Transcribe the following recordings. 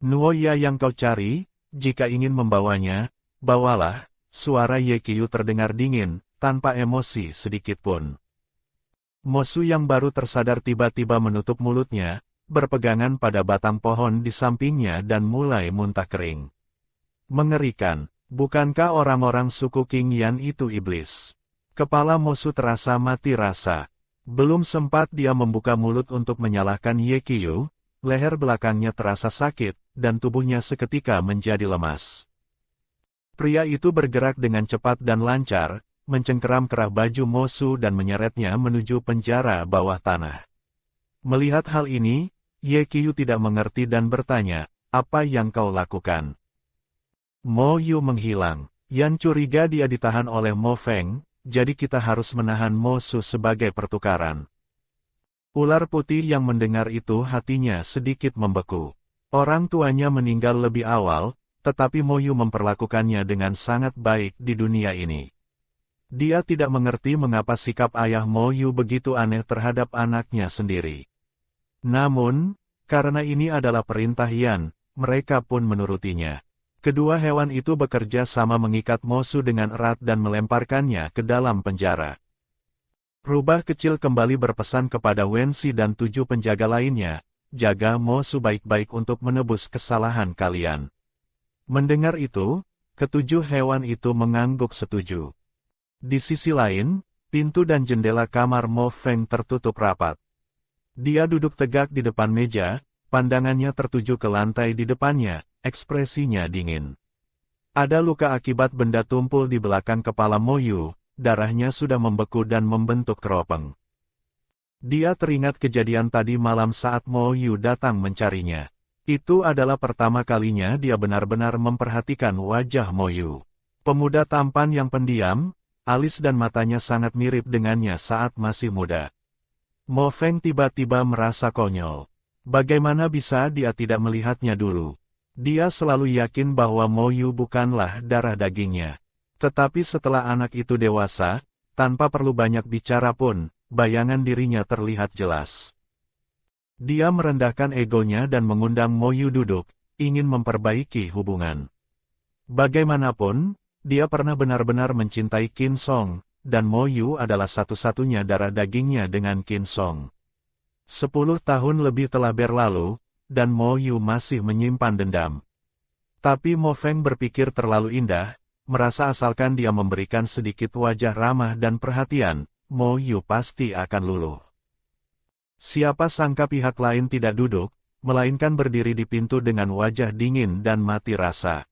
Nuoya yang kau cari, jika ingin membawanya, bawalah, suara Ye Qiu terdengar dingin, tanpa emosi sedikitpun. Mosu yang baru tersadar tiba-tiba menutup mulutnya, berpegangan pada batang pohon di sampingnya dan mulai muntah kering. Mengerikan, bukankah orang-orang suku King Yan itu iblis? Kepala Mosu terasa mati rasa. Belum sempat dia membuka mulut untuk menyalahkan Ye Qiu, leher belakangnya terasa sakit, dan tubuhnya seketika menjadi lemas. Pria itu bergerak dengan cepat dan lancar, mencengkeram kerah baju Mosu dan menyeretnya menuju penjara bawah tanah. Melihat hal ini, Ye Qiu tidak mengerti dan bertanya, "Apa yang kau lakukan?" Mo Yu menghilang. Yan curiga dia ditahan oleh Mo Feng, jadi kita harus menahan Mosu sebagai pertukaran. Ular putih yang mendengar itu hatinya sedikit membeku. Orang tuanya meninggal lebih awal, tetapi Mo Yu memperlakukannya dengan sangat baik di dunia ini. Dia tidak mengerti mengapa sikap ayah Mo Yu begitu aneh terhadap anaknya sendiri. Namun, karena ini adalah perintah Yan, mereka pun menurutinya. Kedua hewan itu bekerja sama mengikat Mosu dengan erat dan melemparkannya ke dalam penjara. Rubah kecil kembali berpesan kepada Wensi dan 7 penjaga lainnya, "Jaga Mosu baik-baik untuk menebus kesalahan kalian." Mendengar itu, ketujuh hewan itu mengangguk setuju. Di sisi lain, pintu dan jendela kamar Mo Feng tertutup rapat. Dia duduk tegak di depan meja, pandangannya tertuju ke lantai di depannya, ekspresinya dingin. Ada luka akibat benda tumpul di belakang kepala Mo Yu, darahnya sudah membeku dan membentuk keropeng. Dia teringat kejadian tadi malam saat Mo Yu datang mencarinya. Itu adalah pertama kalinya dia benar-benar memperhatikan wajah Mo Yu. Pemuda tampan yang pendiam, alis dan matanya sangat mirip dengannya saat masih muda. Mo Feng tiba-tiba merasa konyol. Bagaimana bisa dia tidak melihatnya dulu? Dia selalu yakin bahwa Mo Yu bukanlah darah dagingnya. Tetapi setelah anak itu dewasa, tanpa perlu banyak bicara pun, bayangan dirinya terlihat jelas. Dia merendahkan egonya dan mengundang Mo Yu duduk, ingin memperbaiki hubungan. Bagaimanapun, dia pernah benar-benar mencintai Qin Song, dan Mo Yu adalah satu-satunya darah dagingnya dengan Qin Song. 10 tahun lebih telah berlalu, dan Mo Yu masih menyimpan dendam. Tapi Mo Feng berpikir terlalu indah, merasa asalkan dia memberikan sedikit wajah ramah dan perhatian, Mo Yu pasti akan luluh. Siapa sangka pihak lain tidak duduk, melainkan berdiri di pintu dengan wajah dingin dan mati rasa.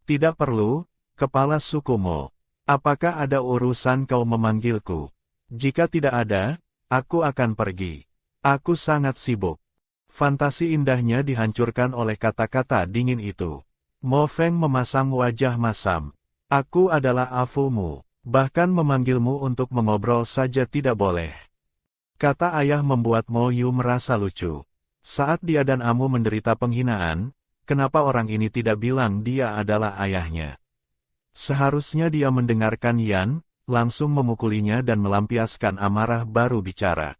"Tidak perlu, kepala suku Mo. Apakah ada urusan kau memanggilku? Jika tidak ada, aku akan pergi. Aku sangat sibuk." Fantasi indahnya dihancurkan oleh kata-kata dingin itu. Mo Feng memasang wajah masam. "Aku adalah afumu. Bahkan memanggilmu untuk mengobrol saja tidak boleh." Kata ayah membuat Mo Yu merasa lucu. Saat dia dan Amu menderita penghinaan, kenapa orang ini tidak bilang dia adalah ayahnya? Seharusnya dia mendengarkan Yan, langsung memukulinya dan melampiaskan amarah baru bicara.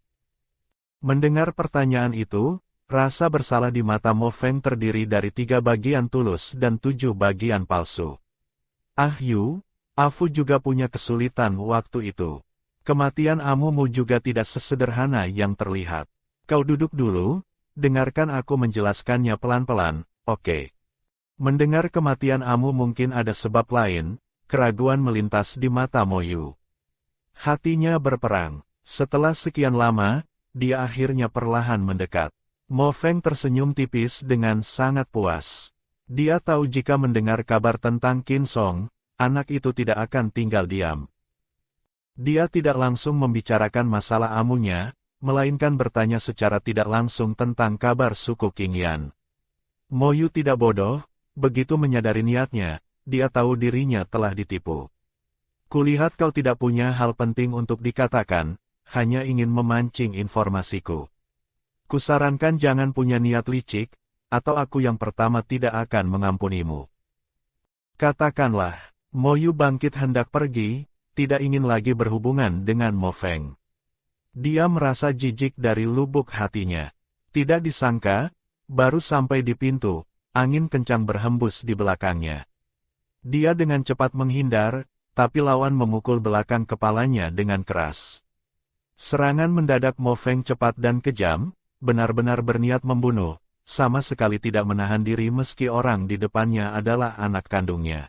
Mendengar pertanyaan itu, rasa bersalah di mata Mo Feng terdiri dari 3 bagian tulus dan 7 bagian palsu. "Ah Yu, Afu juga punya kesulitan waktu itu. Kematian Amumu juga tidak sesederhana yang terlihat. Kau duduk dulu, dengarkan aku menjelaskannya pelan-pelan, oke?" Mendengar kematian Amu mungkin ada sebab lain, keraguan melintas di mata Mo Yu. Hatinya berperang. Setelah sekian lama, dia akhirnya perlahan mendekat. Mo Feng tersenyum tipis dengan sangat puas. Dia tahu jika mendengar kabar tentang Qin Song, anak itu tidak akan tinggal diam. Dia tidak langsung membicarakan masalah Amunya, melainkan bertanya secara tidak langsung tentang kabar suku King Yan. Mo Yu tidak bodoh, begitu menyadari niatnya, dia tahu dirinya telah ditipu. "Kulihat kau tidak punya hal penting untuk dikatakan, hanya ingin memancing informasiku. Kusarankan jangan punya niat licik, atau aku yang pertama tidak akan mengampunimu." "Katakanlah." Mo Yu bangkit hendak pergi, tidak ingin lagi berhubungan dengan Mo Feng. Dia merasa jijik dari lubuk hatinya. Tidak disangka, baru sampai di pintu, angin kencang berhembus di belakangnya. Dia dengan cepat menghindar, tapi lawan memukul belakang kepalanya dengan keras. Serangan mendadak Mo Feng cepat dan kejam, benar-benar berniat membunuh, sama sekali tidak menahan diri meski orang di depannya adalah anak kandungnya.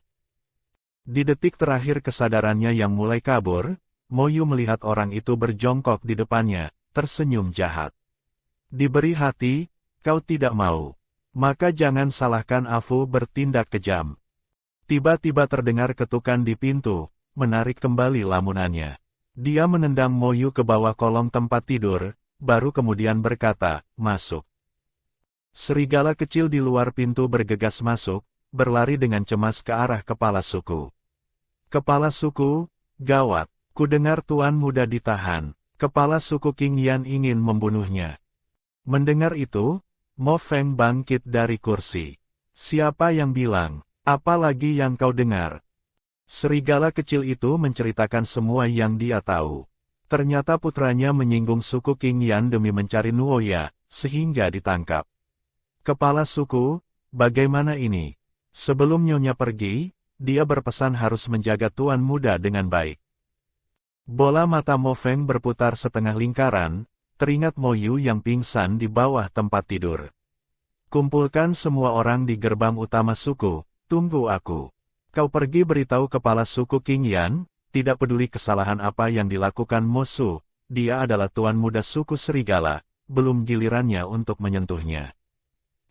Di detik terakhir kesadarannya yang mulai kabur, Mo Yu melihat orang itu berjongkok di depannya, tersenyum jahat. Diberi hati, kau tidak mau. Maka jangan salahkan Afu bertindak kejam. Tiba-tiba terdengar ketukan di pintu, menarik kembali lamunannya. Dia menendang Mo Yu ke bawah kolong tempat tidur, baru kemudian berkata, masuk. Serigala kecil di luar pintu bergegas masuk, berlari dengan cemas ke arah kepala suku. Kepala suku, gawat, ku dengar tuan muda ditahan. Kepala suku King Yan ingin membunuhnya. Mendengar itu, Mo Feng bangkit dari kursi. Siapa yang bilang? Apalagi yang kau dengar? Serigala kecil itu menceritakan semua yang dia tahu. Ternyata putranya menyinggung suku King Yan demi mencari Nuoya, sehingga ditangkap. Kepala suku, bagaimana ini? Sebelum nyonya pergi, dia berpesan harus menjaga tuan muda dengan baik. Bola mata Mo Feng berputar setengah lingkaran, teringat Mo Yu yang pingsan di bawah tempat tidur. Kumpulkan semua orang di gerbang utama suku. Tunggu aku. Kau pergi beritahu kepala suku King Yan, tidak peduli kesalahan apa yang dilakukan Mo Su, dia adalah tuan muda suku serigala, belum gilirannya untuk menyentuhnya.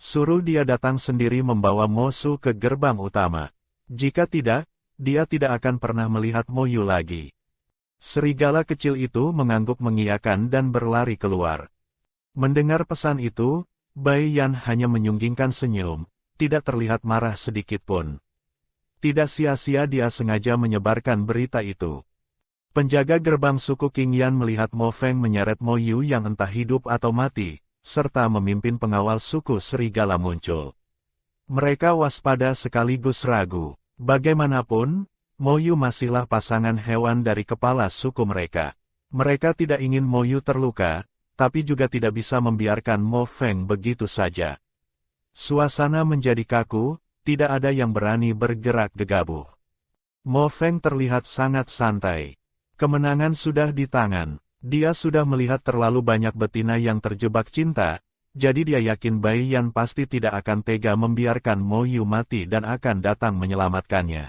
Suruh dia datang sendiri membawa Mo Su ke gerbang utama. Jika tidak, dia tidak akan pernah melihat Mo Yu lagi. Serigala kecil itu mengangguk mengiyakan dan berlari keluar. Mendengar pesan itu, Bai Yan hanya menyunggingkan senyum. Tidak terlihat marah sedikit pun. Tidak sia-sia dia sengaja menyebarkan berita itu. Penjaga gerbang suku King Yan melihat Mo Feng menyeret Mo Yu yang entah hidup atau mati, serta memimpin pengawal suku serigala muncul. Mereka waspada sekaligus ragu. Bagaimanapun, Mo Yu masihlah pasangan hewan dari kepala suku mereka. Mereka tidak ingin Mo Yu terluka, tapi juga tidak bisa membiarkan Mo Feng begitu saja. Suasana menjadi kaku, tidak ada yang berani bergerak gegabah. Mo Feng terlihat sangat santai. Kemenangan sudah di tangan. Dia sudah melihat terlalu banyak betina yang terjebak cinta, jadi dia yakin Bai Yan pasti tidak akan tega membiarkan Mo Yu mati dan akan datang menyelamatkannya.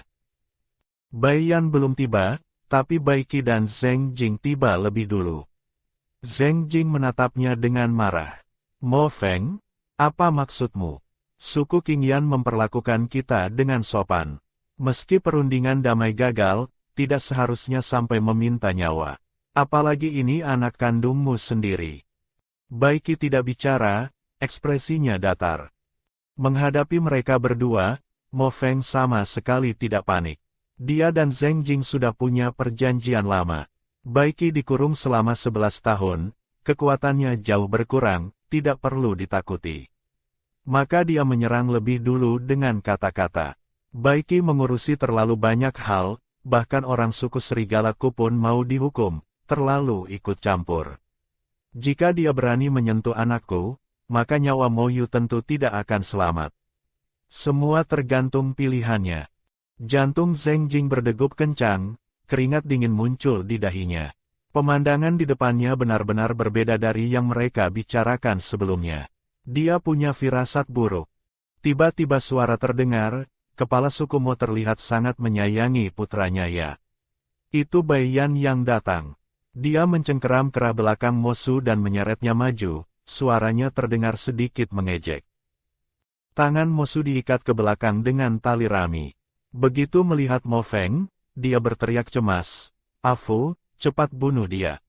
Bai Yan belum tiba, tapi Bai Qi dan Zheng Jing tiba lebih dulu. Zheng Jing menatapnya dengan marah. Mo Feng, apa maksudmu? Suku King Yan memperlakukan kita dengan sopan. Meski perundingan damai gagal, tidak seharusnya sampai meminta nyawa. Apalagi ini anak kandungmu sendiri. Bai Qi tidak bicara, ekspresinya datar. Menghadapi mereka berdua, Mo Feng sama sekali tidak panik. Dia dan Zheng Jing sudah punya perjanjian lama. Bai Qi dikurung selama 11 tahun, kekuatannya jauh berkurang, tidak perlu ditakuti. Maka dia menyerang lebih dulu dengan kata-kata. Bai Qi mengurusi terlalu banyak hal, bahkan orang suku serigalaku pun mau dihukum, terlalu ikut campur. Jika dia berani menyentuh anakku, maka nyawa Mo Yu tentu tidak akan selamat. Semua tergantung pilihannya. Jantung Zheng Jing berdegup kencang, keringat dingin muncul di dahinya. Pemandangan di depannya benar-benar berbeda dari yang mereka bicarakan sebelumnya. Dia punya firasat buruk. Tiba-tiba suara terdengar, kepala suku Mo terlihat sangat menyayangi putranya ya. Itu Bai Yan yang datang. Dia mencengkeram kerah belakang Mo Su dan menyeretnya maju, suaranya terdengar sedikit mengejek. Tangan Mo Su diikat ke belakang dengan tali rami. Begitu melihat Mo Feng, dia berteriak cemas, Afu, cepat bunuh dia.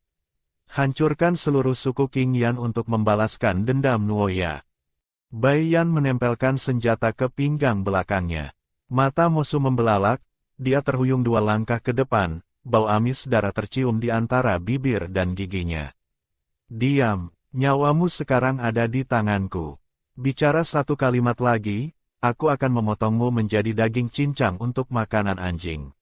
Hancurkan seluruh suku King Yan untuk membalaskan dendam Nuoya. Bai Yan menempelkan senjata ke pinggang belakangnya. Mata Mo Su membelalak, dia terhuyung 2 langkah ke depan, bau amis darah tercium di antara bibir dan giginya. Diam, nyawamu sekarang ada di tanganku. Bicara 1 kalimat lagi, aku akan memotongmu menjadi daging cincang untuk makanan anjing.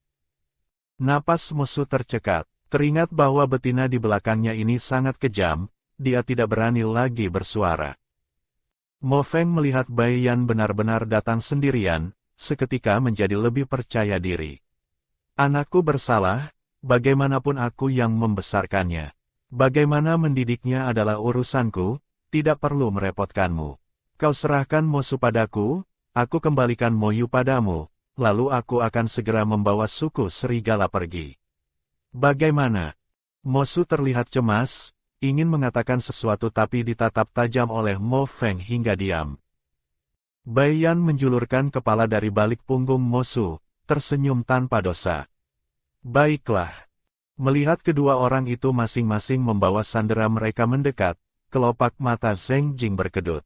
Napas Mo Su tercekat, teringat bahwa betina di belakangnya ini sangat kejam, dia tidak berani lagi bersuara. Mo Feng melihat Bai Yan benar-benar datang sendirian, seketika menjadi lebih percaya diri. Anakku bersalah, bagaimanapun aku yang membesarkannya. Bagaimana mendidiknya adalah urusanku, tidak perlu merepotkanmu. Kau serahkan Mosu padaku, aku kembalikan Moyu padamu, lalu aku akan segera membawa suku serigala pergi. Bagaimana? Mosu terlihat cemas, ingin mengatakan sesuatu tapi ditatap tajam oleh Mo Feng hingga diam. Bai Yan menjulurkan kepala dari balik punggung Mosu, tersenyum tanpa dosa. Baiklah. Melihat kedua orang itu masing-masing membawa sandera mereka mendekat, kelopak mata Zheng Jing berkedut.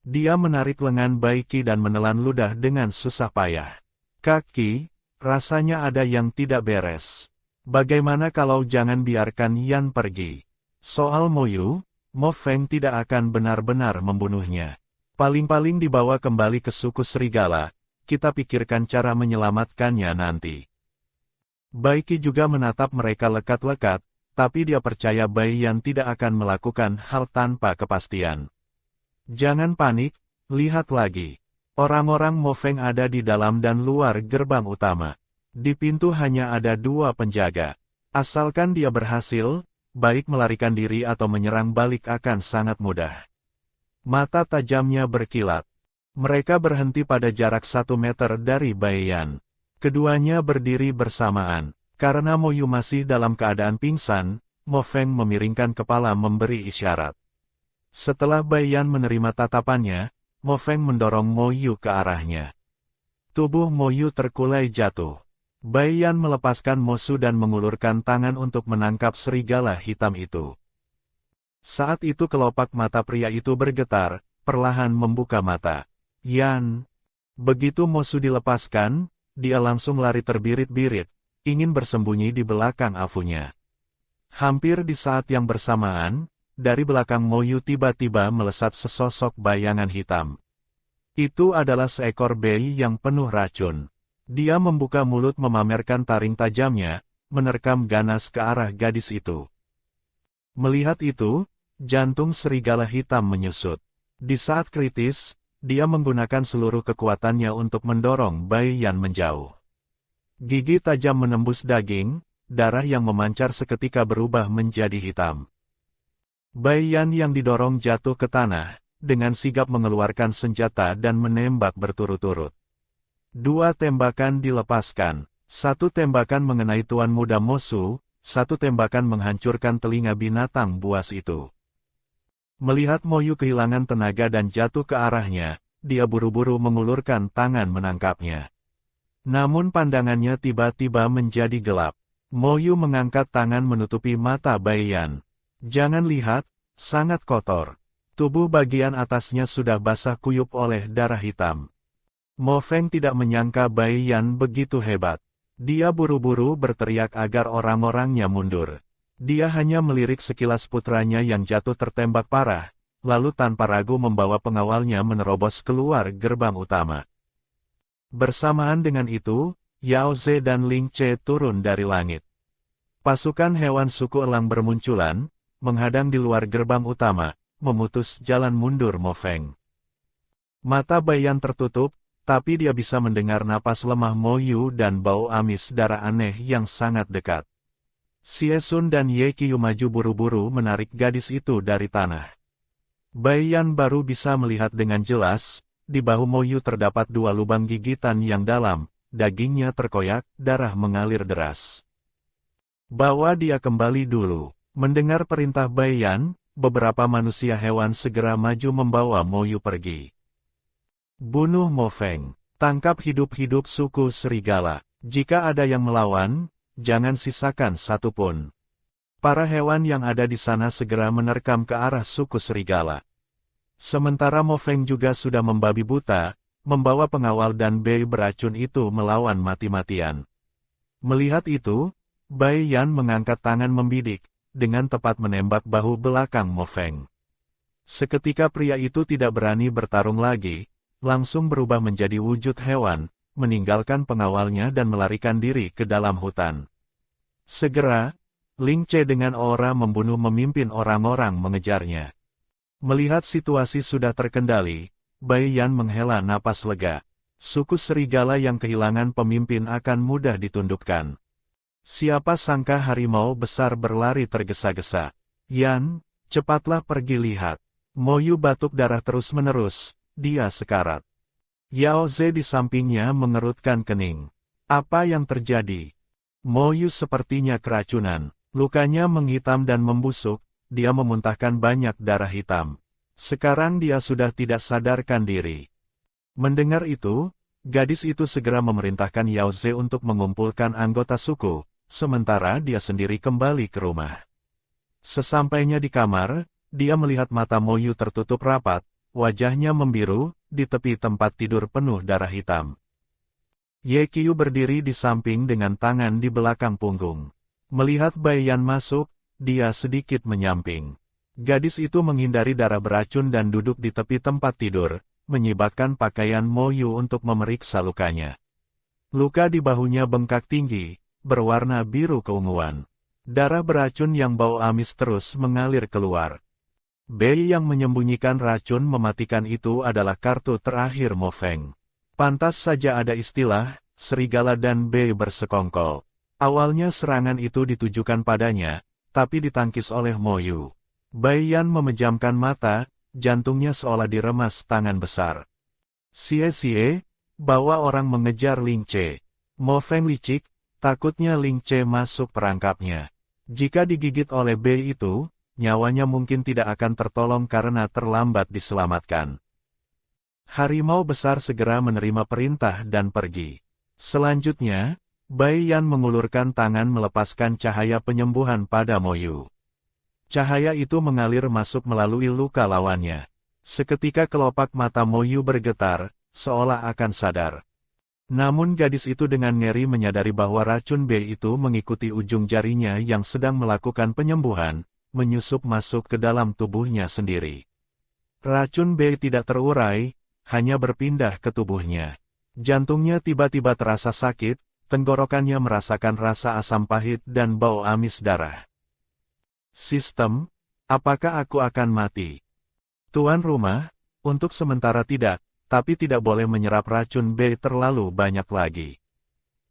Dia menarik lengan Bai Qi dan menelan ludah dengan susah payah. Kaki, rasanya ada yang tidak beres. Bagaimana kalau jangan biarkan Yan pergi? Soal Moyu, Mo Feng tidak akan benar-benar membunuhnya. Paling-paling dibawa kembali ke suku serigala, kita pikirkan cara menyelamatkannya nanti. Bai Qi juga menatap mereka lekat-lekat, tapi dia percaya Bai Yan tidak akan melakukan hal tanpa kepastian. Jangan panik, lihat lagi. Orang-orang Mo Feng ada di dalam dan luar gerbang utama. Di pintu hanya ada 2 penjaga. Asalkan dia berhasil, baik melarikan diri atau menyerang balik akan sangat mudah. Mata tajamnya berkilat. Mereka berhenti pada jarak 1 meter dari Bai Yan. Keduanya berdiri bersamaan. Karena Mo Yu masih dalam keadaan pingsan, Mo Feng memiringkan kepala memberi isyarat. Setelah Bai Yan menerima tatapannya, Mo Feng mendorong Mo Yu ke arahnya. Tubuh Mo Yu terkulai jatuh. Bai Yan melepaskan Mosu dan mengulurkan tangan untuk menangkap serigala hitam itu. Saat itu kelopak mata pria itu bergetar, perlahan membuka mata. Yan. Begitu Mosu dilepaskan, dia langsung lari terbirit-birit, ingin bersembunyi di belakang afunya. Hampir di saat yang bersamaan, dari belakang Mo Yu tiba-tiba melesat sesosok bayangan hitam. Itu adalah seekor bayi yang penuh racun. Dia membuka mulut memamerkan taring tajamnya, menerkam ganas ke arah gadis itu. Melihat itu, jantung serigala hitam menyusut. Di saat kritis, dia menggunakan seluruh kekuatannya untuk mendorong Bai Yan menjauh. Gigi tajam menembus daging, darah yang memancar seketika berubah menjadi hitam. Bai Yan yang didorong jatuh ke tanah, dengan sigap mengeluarkan senjata dan menembak berturut-turut. 2 tembakan dilepaskan, 1 tembakan mengenai Tuan Muda Mosu, 1 tembakan menghancurkan telinga binatang buas itu. Melihat Mo Yu kehilangan tenaga dan jatuh ke arahnya, dia buru-buru mengulurkan tangan menangkapnya. Namun pandangannya tiba-tiba menjadi gelap. Mo Yu mengangkat tangan menutupi mata Bai Yan. Jangan lihat, sangat kotor. Tubuh bagian atasnya sudah basah kuyup oleh darah hitam. Mo Feng tidak menyangka Bai Yan begitu hebat. Dia buru-buru berteriak agar orang-orangnya mundur. Dia hanya melirik sekilas putranya yang jatuh tertembak parah, lalu tanpa ragu membawa pengawalnya menerobos keluar gerbang utama. Bersamaan dengan itu, Yao Ze dan Ling Che turun dari langit. Pasukan hewan suku elang bermunculan, menghadang di luar gerbang utama, memutus jalan mundur Mo Feng. Mata Bai Yan tertutup, tapi dia bisa mendengar napas lemah Mo Yu dan bau amis darah aneh yang sangat dekat. Xie Sun dan Ye Qiu maju buru-buru menarik gadis itu dari tanah. Bai Yan baru bisa melihat dengan jelas, di bahu Mo Yu terdapat 2 lubang gigitan yang dalam, dagingnya terkoyak, darah mengalir deras. Bawa dia kembali dulu. Mendengar perintah Bai Yan, beberapa manusia hewan segera maju membawa Mo Yu pergi. Bunuh Mo Feng. Tangkap hidup-hidup suku serigala. Jika ada yang melawan, jangan sisakan satu pun. Para hewan yang ada di sana segera menerkam ke arah suku serigala. Sementara Mo Feng juga sudah membabi buta, membawa pengawal dan Bei beracun itu melawan mati-matian. Melihat itu, Bai Yan mengangkat tangan membidik, dengan tepat menembak bahu belakang Mo Feng. Seketika pria itu tidak berani bertarung lagi, langsung berubah menjadi wujud hewan, meninggalkan pengawalnya dan melarikan diri ke dalam hutan. Segera, Ling Che dengan aura membunuh memimpin orang-orang mengejarnya. Melihat situasi sudah terkendali, Bai Yan menghela napas lega. Suku serigala yang kehilangan pemimpin akan mudah ditundukkan. Siapa sangka harimau besar berlari tergesa-gesa. Yan, cepatlah pergi lihat. Mo Yu batuk darah terus-menerus, dia sekarat. Yao Ze di sampingnya mengerutkan kening. Apa yang terjadi? Mo Yu sepertinya keracunan. Lukanya menghitam dan membusuk, dia memuntahkan banyak darah hitam. Sekarang dia sudah tidak sadarkan diri. Mendengar itu, gadis itu segera memerintahkan Yao Ze untuk mengumpulkan anggota suku, sementara dia sendiri kembali ke rumah. Sesampainya di kamar, dia melihat mata Mo Yu tertutup rapat, wajahnya membiru, di tepi tempat tidur penuh darah hitam. Ye Qiu berdiri di samping dengan tangan di belakang punggung. Melihat Bai Yan masuk, dia sedikit menyamping. Gadis itu menghindari darah beracun dan duduk di tepi tempat tidur, menyibakkan pakaian Mo Yu untuk memeriksa lukanya. Luka di bahunya bengkak tinggi, berwarna biru keunguan. Darah beracun yang bau amis terus mengalir keluar. Bei yang menyembunyikan racun mematikan itu adalah kartu terakhir Mo Feng. Pantas saja ada istilah, serigala dan Bei bersekongkol. Awalnya serangan itu ditujukan padanya, tapi ditangkis oleh Mo Yu. Bai Yan memejamkan mata, jantungnya seolah diremas tangan besar. "Sie-sie, bawa orang mengejar Ling Che." Mo Feng licik, takutnya Ling Che masuk perangkapnya. Jika digigit oleh Bei itu, nyawanya mungkin tidak akan tertolong karena terlambat diselamatkan. Harimau besar segera menerima perintah dan pergi. Selanjutnya, Bai Yan mengulurkan tangan melepaskan cahaya penyembuhan pada Mo Yu. Cahaya itu mengalir masuk melalui luka lawannya. Seketika kelopak mata Mo Yu bergetar, seolah akan sadar. Namun gadis itu dengan ngeri menyadari bahwa racun Bei itu mengikuti ujung jarinya yang sedang melakukan penyembuhan, menyusup masuk ke dalam tubuhnya sendiri. Racun Bei tidak terurai, hanya berpindah ke tubuhnya. Jantungnya tiba-tiba terasa sakit, tenggorokannya merasakan rasa asam pahit dan bau amis darah. "Sistem, apakah aku akan mati?" "Tuan rumah, untuk sementara tidak, tapi tidak boleh menyerap racun Bei terlalu banyak lagi."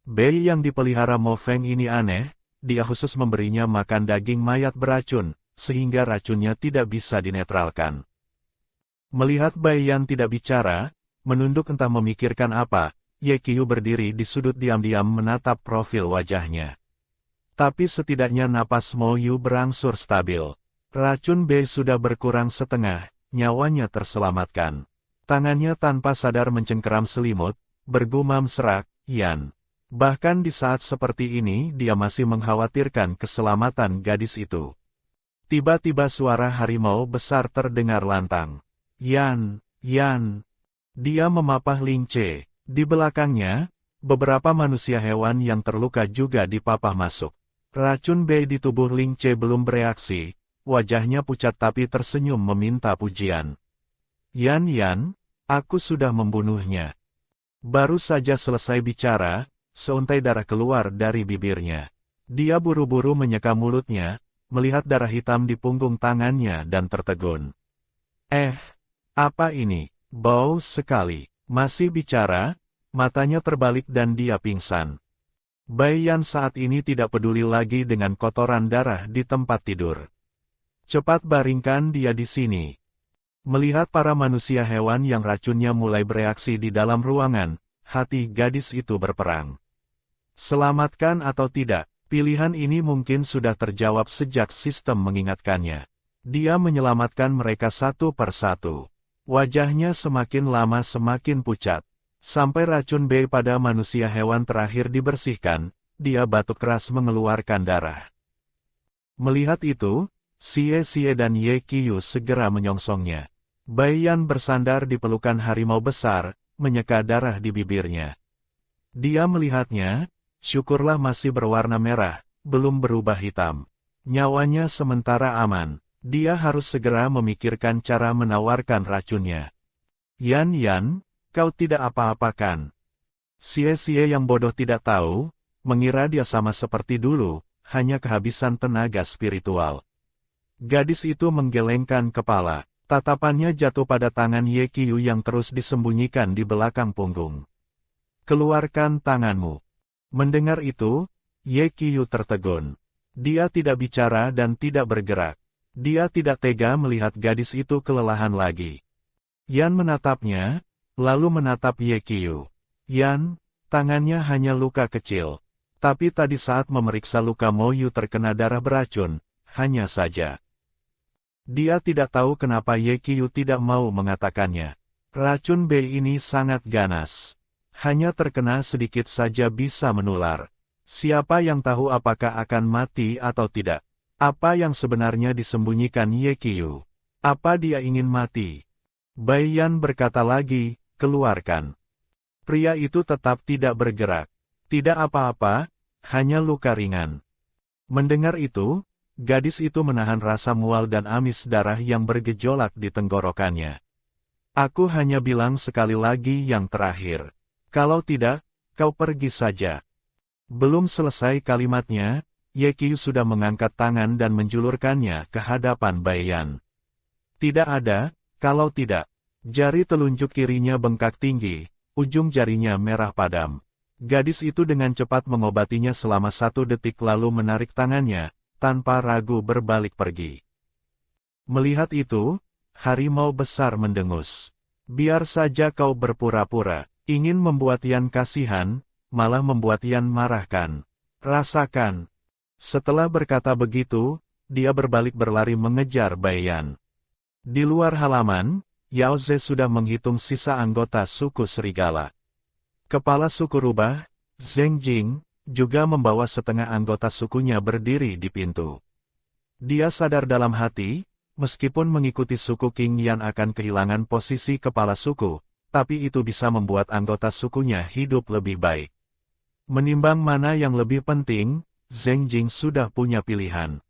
Bei yang dipelihara Mo Feng ini aneh, dia khusus memberinya makan daging mayat beracun, sehingga racunnya tidak bisa dinetralkan. Melihat Bai Yan tidak bicara, menunduk entah memikirkan apa, Ye Qiu berdiri di sudut diam-diam menatap profil wajahnya. Tapi setidaknya napas Mo Yu berangsur stabil. Racun Bei sudah berkurang setengah, nyawanya terselamatkan. Tangannya tanpa sadar mencengkeram selimut, bergumam serak, "Yan." Bahkan di saat seperti ini dia masih mengkhawatirkan keselamatan gadis itu. Tiba-tiba suara harimau besar terdengar lantang. "Yan, Yan." Dia memapah Ling Che. Di belakangnya, beberapa manusia hewan yang terluka juga dipapah masuk. Racun Bei di tubuh Ling Che belum bereaksi, wajahnya pucat tapi tersenyum meminta pujian. Yan, aku sudah membunuhnya." Baru saja selesai bicara, seuntai darah keluar dari bibirnya. Dia buru-buru menyeka mulutnya, melihat darah hitam di punggung tangannya dan tertegun. Apa ini? Bau sekali." Masih bicara, matanya terbalik dan dia pingsan. Bai Yan saat ini tidak peduli lagi dengan kotoran darah di tempat tidur. "Cepat baringkan dia di sini." Melihat para manusia hewan yang racunnya mulai bereaksi di dalam ruangan, hati gadis itu berperang. Selamatkan atau tidak, pilihan ini mungkin sudah terjawab sejak sistem mengingatkannya. Dia menyelamatkan mereka satu persatu. Wajahnya semakin lama semakin pucat. Sampai racun Bei pada manusia hewan terakhir dibersihkan, dia batuk keras mengeluarkan darah. Melihat itu, Sie-sie dan Ye Qiu segera menyongsongnya. Bai Yan bersandar di pelukan harimau besar, menyeka darah di bibirnya. Dia melihatnya, syukurlah masih berwarna merah, belum berubah hitam. Nyawanya sementara aman, dia harus segera memikirkan cara menawarkan racunnya. Yan, kau tidak apa-apa kan?" Sie-sie yang bodoh tidak tahu, mengira dia sama seperti dulu, hanya kehabisan tenaga spiritual. Gadis itu menggelengkan kepala. Tatapannya jatuh pada tangan Ye Qiu yang terus disembunyikan di belakang punggung. Keluarkan tanganmu. Mendengar itu, Ye Qiu tertegun. Dia tidak bicara dan tidak bergerak. Dia tidak tega melihat gadis itu kelelahan lagi. Yan menatapnya, lalu menatap Ye Qiu. Yan, tangannya hanya luka kecil. Tapi tadi saat memeriksa luka Mo Yu terkena darah beracun, hanya saja. Dia tidak tahu kenapa Ye Qiu tidak mau mengatakannya. Racun B ini sangat ganas. Hanya terkena sedikit saja bisa menular. Siapa yang tahu apakah akan mati atau tidak? Apa yang sebenarnya disembunyikan Ye Qiu? Apa dia ingin mati? Bai Yan berkata lagi, keluarkan. Pria itu tetap tidak bergerak. Tidak apa-apa, hanya luka ringan. Mendengar itu, gadis itu menahan rasa mual dan amis darah yang bergejolak di tenggorokannya. Aku hanya bilang sekali lagi yang terakhir. Kalau tidak, kau pergi saja. Belum selesai kalimatnya, Ye Qiu sudah mengangkat tangan dan menjulurkannya ke hadapan Bai Yan. Tidak ada, kalau tidak. Jari telunjuk kirinya bengkak tinggi, ujung jarinya merah padam. Gadis itu dengan cepat mengobatinya selama 1 detik lalu menarik tangannya, tanpa ragu berbalik pergi. Melihat itu, harimau besar mendengus. Biar saja kau berpura-pura, ingin membuat Yan kasihan, malah membuat Yan marahkan. Rasakan. Setelah berkata begitu, dia berbalik berlari mengejar Bai Yan. Di luar halaman, Yao Ze sudah menghitung sisa anggota suku serigala. Kepala suku rubah, Zheng Jing, juga membawa setengah anggota sukunya berdiri di pintu. Dia sadar dalam hati, meskipun mengikuti suku King Yan akan kehilangan posisi kepala suku, tapi itu bisa membuat anggota sukunya hidup lebih baik. Menimbang mana yang lebih penting, Zheng Jing sudah punya pilihan.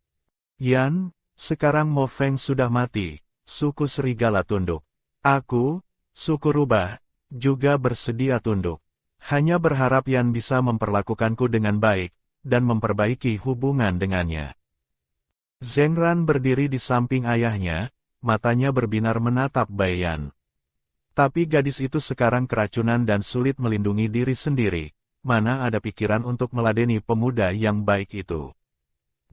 Yan, sekarang Mo Feng sudah mati, suku serigala tunduk. Aku, suku rubah, juga bersedia tunduk. Hanya berharap Yan bisa memperlakukanku dengan baik, dan memperbaiki hubungan dengannya. Zheng Ran berdiri di samping ayahnya, matanya berbinar menatap Bai Yan. Tapi gadis itu sekarang keracunan dan sulit melindungi diri sendiri, mana ada pikiran untuk meladeni pemuda yang baik itu.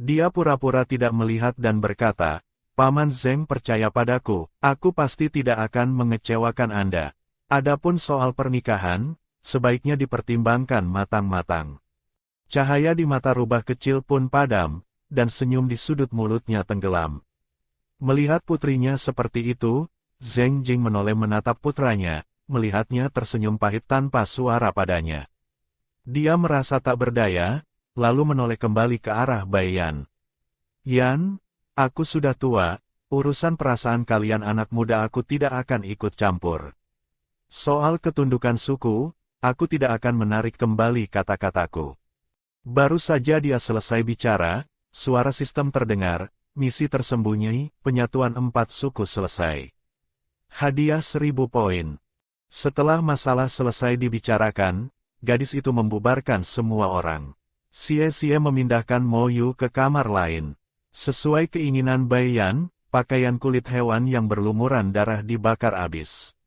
Dia pura-pura tidak melihat dan berkata, Paman Zheng percaya padaku, aku pasti tidak akan mengecewakan Anda. Adapun soal pernikahan, sebaiknya dipertimbangkan matang-matang. Cahaya di mata rubah kecil pun padam, dan senyum di sudut mulutnya tenggelam. Melihat putrinya seperti itu, Zheng Jing menoleh menatap putranya, melihatnya tersenyum pahit tanpa suara padanya. Dia merasa tak berdaya, lalu menoleh kembali ke arah Bai Yan. Yan, aku sudah tua, urusan perasaan kalian anak muda aku tidak akan ikut campur. Soal ketundukan suku, aku tidak akan menarik kembali kata-kataku. Baru saja dia selesai bicara, suara sistem terdengar, misi tersembunyi, penyatuan 4 suku selesai. Hadiah 1000 poin. Setelah masalah selesai dibicarakan, gadis itu membubarkan semua orang. Xie memindahkan Mo Yu ke kamar lain. Sesuai keinginan Bai Yan, pakaian kulit hewan yang berlumuran darah dibakar habis.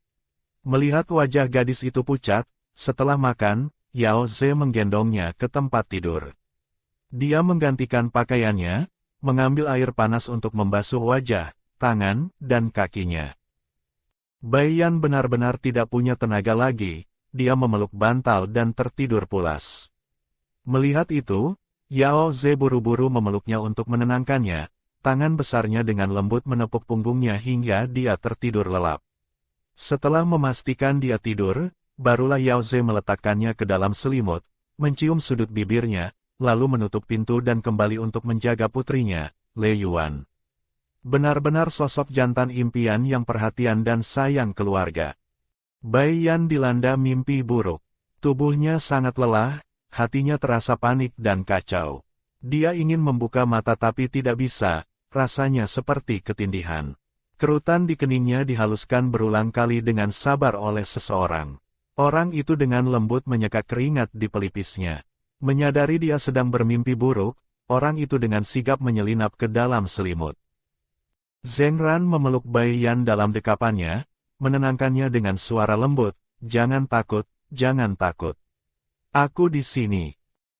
Melihat wajah gadis itu pucat, setelah makan, Yao Ze menggendongnya ke tempat tidur. Dia menggantikan pakaiannya, mengambil air panas untuk membasuh wajah, tangan, dan kakinya. Bai Yan benar-benar tidak punya tenaga lagi, dia memeluk bantal dan tertidur pulas. Melihat itu, Yao Ze buru-buru memeluknya untuk menenangkannya, tangan besarnya dengan lembut menepuk punggungnya hingga dia tertidur lelap. Setelah memastikan dia tidur, barulah Yao Ze meletakkannya ke dalam selimut, mencium sudut bibirnya, lalu menutup pintu dan kembali untuk menjaga putrinya, Le Yuan. Benar-benar sosok jantan impian yang perhatian dan sayang keluarga. Bai Yan dilanda mimpi buruk. Tubuhnya sangat lelah, hatinya terasa panik dan kacau. Dia ingin membuka mata tapi tidak bisa, rasanya seperti ketindihan. Kerutan di keningnya dihaluskan berulang kali dengan sabar oleh seseorang. Orang itu dengan lembut menyeka keringat di pelipisnya. Menyadari dia sedang bermimpi buruk, orang itu dengan sigap menyelinap ke dalam selimut. Zheng Ran memeluk Bai Yan dalam dekapannya, menenangkannya dengan suara lembut, "Jangan takut, jangan takut. Aku di sini."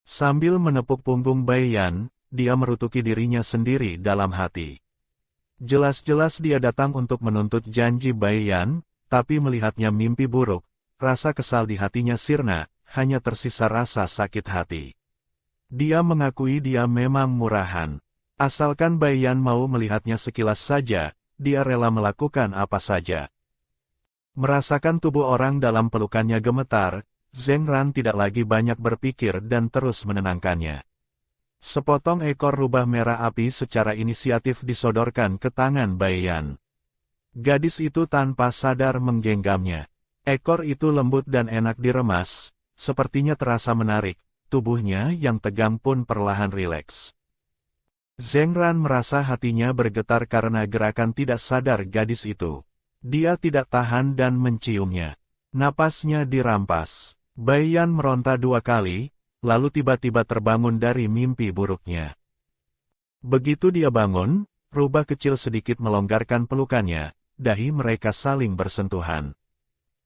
Sambil menepuk punggung Bai Yan, dia merutuki dirinya sendiri dalam hati. Jelas-jelas dia datang untuk menuntut janji Bai Yan, tapi melihatnya mimpi buruk, rasa kesal di hatinya sirna, hanya tersisa rasa sakit hati. Dia mengakui dia memang murahan. Asalkan Bai Yan mau melihatnya sekilas saja, dia rela melakukan apa saja. Merasakan tubuh orang dalam pelukannya gemetar, Zheng Ran tidak lagi banyak berpikir dan terus menenangkannya. Sepotong ekor rubah merah api secara inisiatif disodorkan ke tangan Bai Yan. Gadis itu tanpa sadar menggenggamnya. Ekor itu lembut dan enak diremas, sepertinya terasa menarik, tubuhnya yang tegang pun perlahan rileks. Zheng Ran merasa hatinya bergetar karena gerakan tidak sadar gadis itu. Dia tidak tahan dan menciumnya. Napasnya dirampas. Bai Yan meronta 2 kali, lalu tiba-tiba terbangun dari mimpi buruknya. Begitu dia bangun, rubah kecil sedikit melonggarkan pelukannya, dahi mereka saling bersentuhan.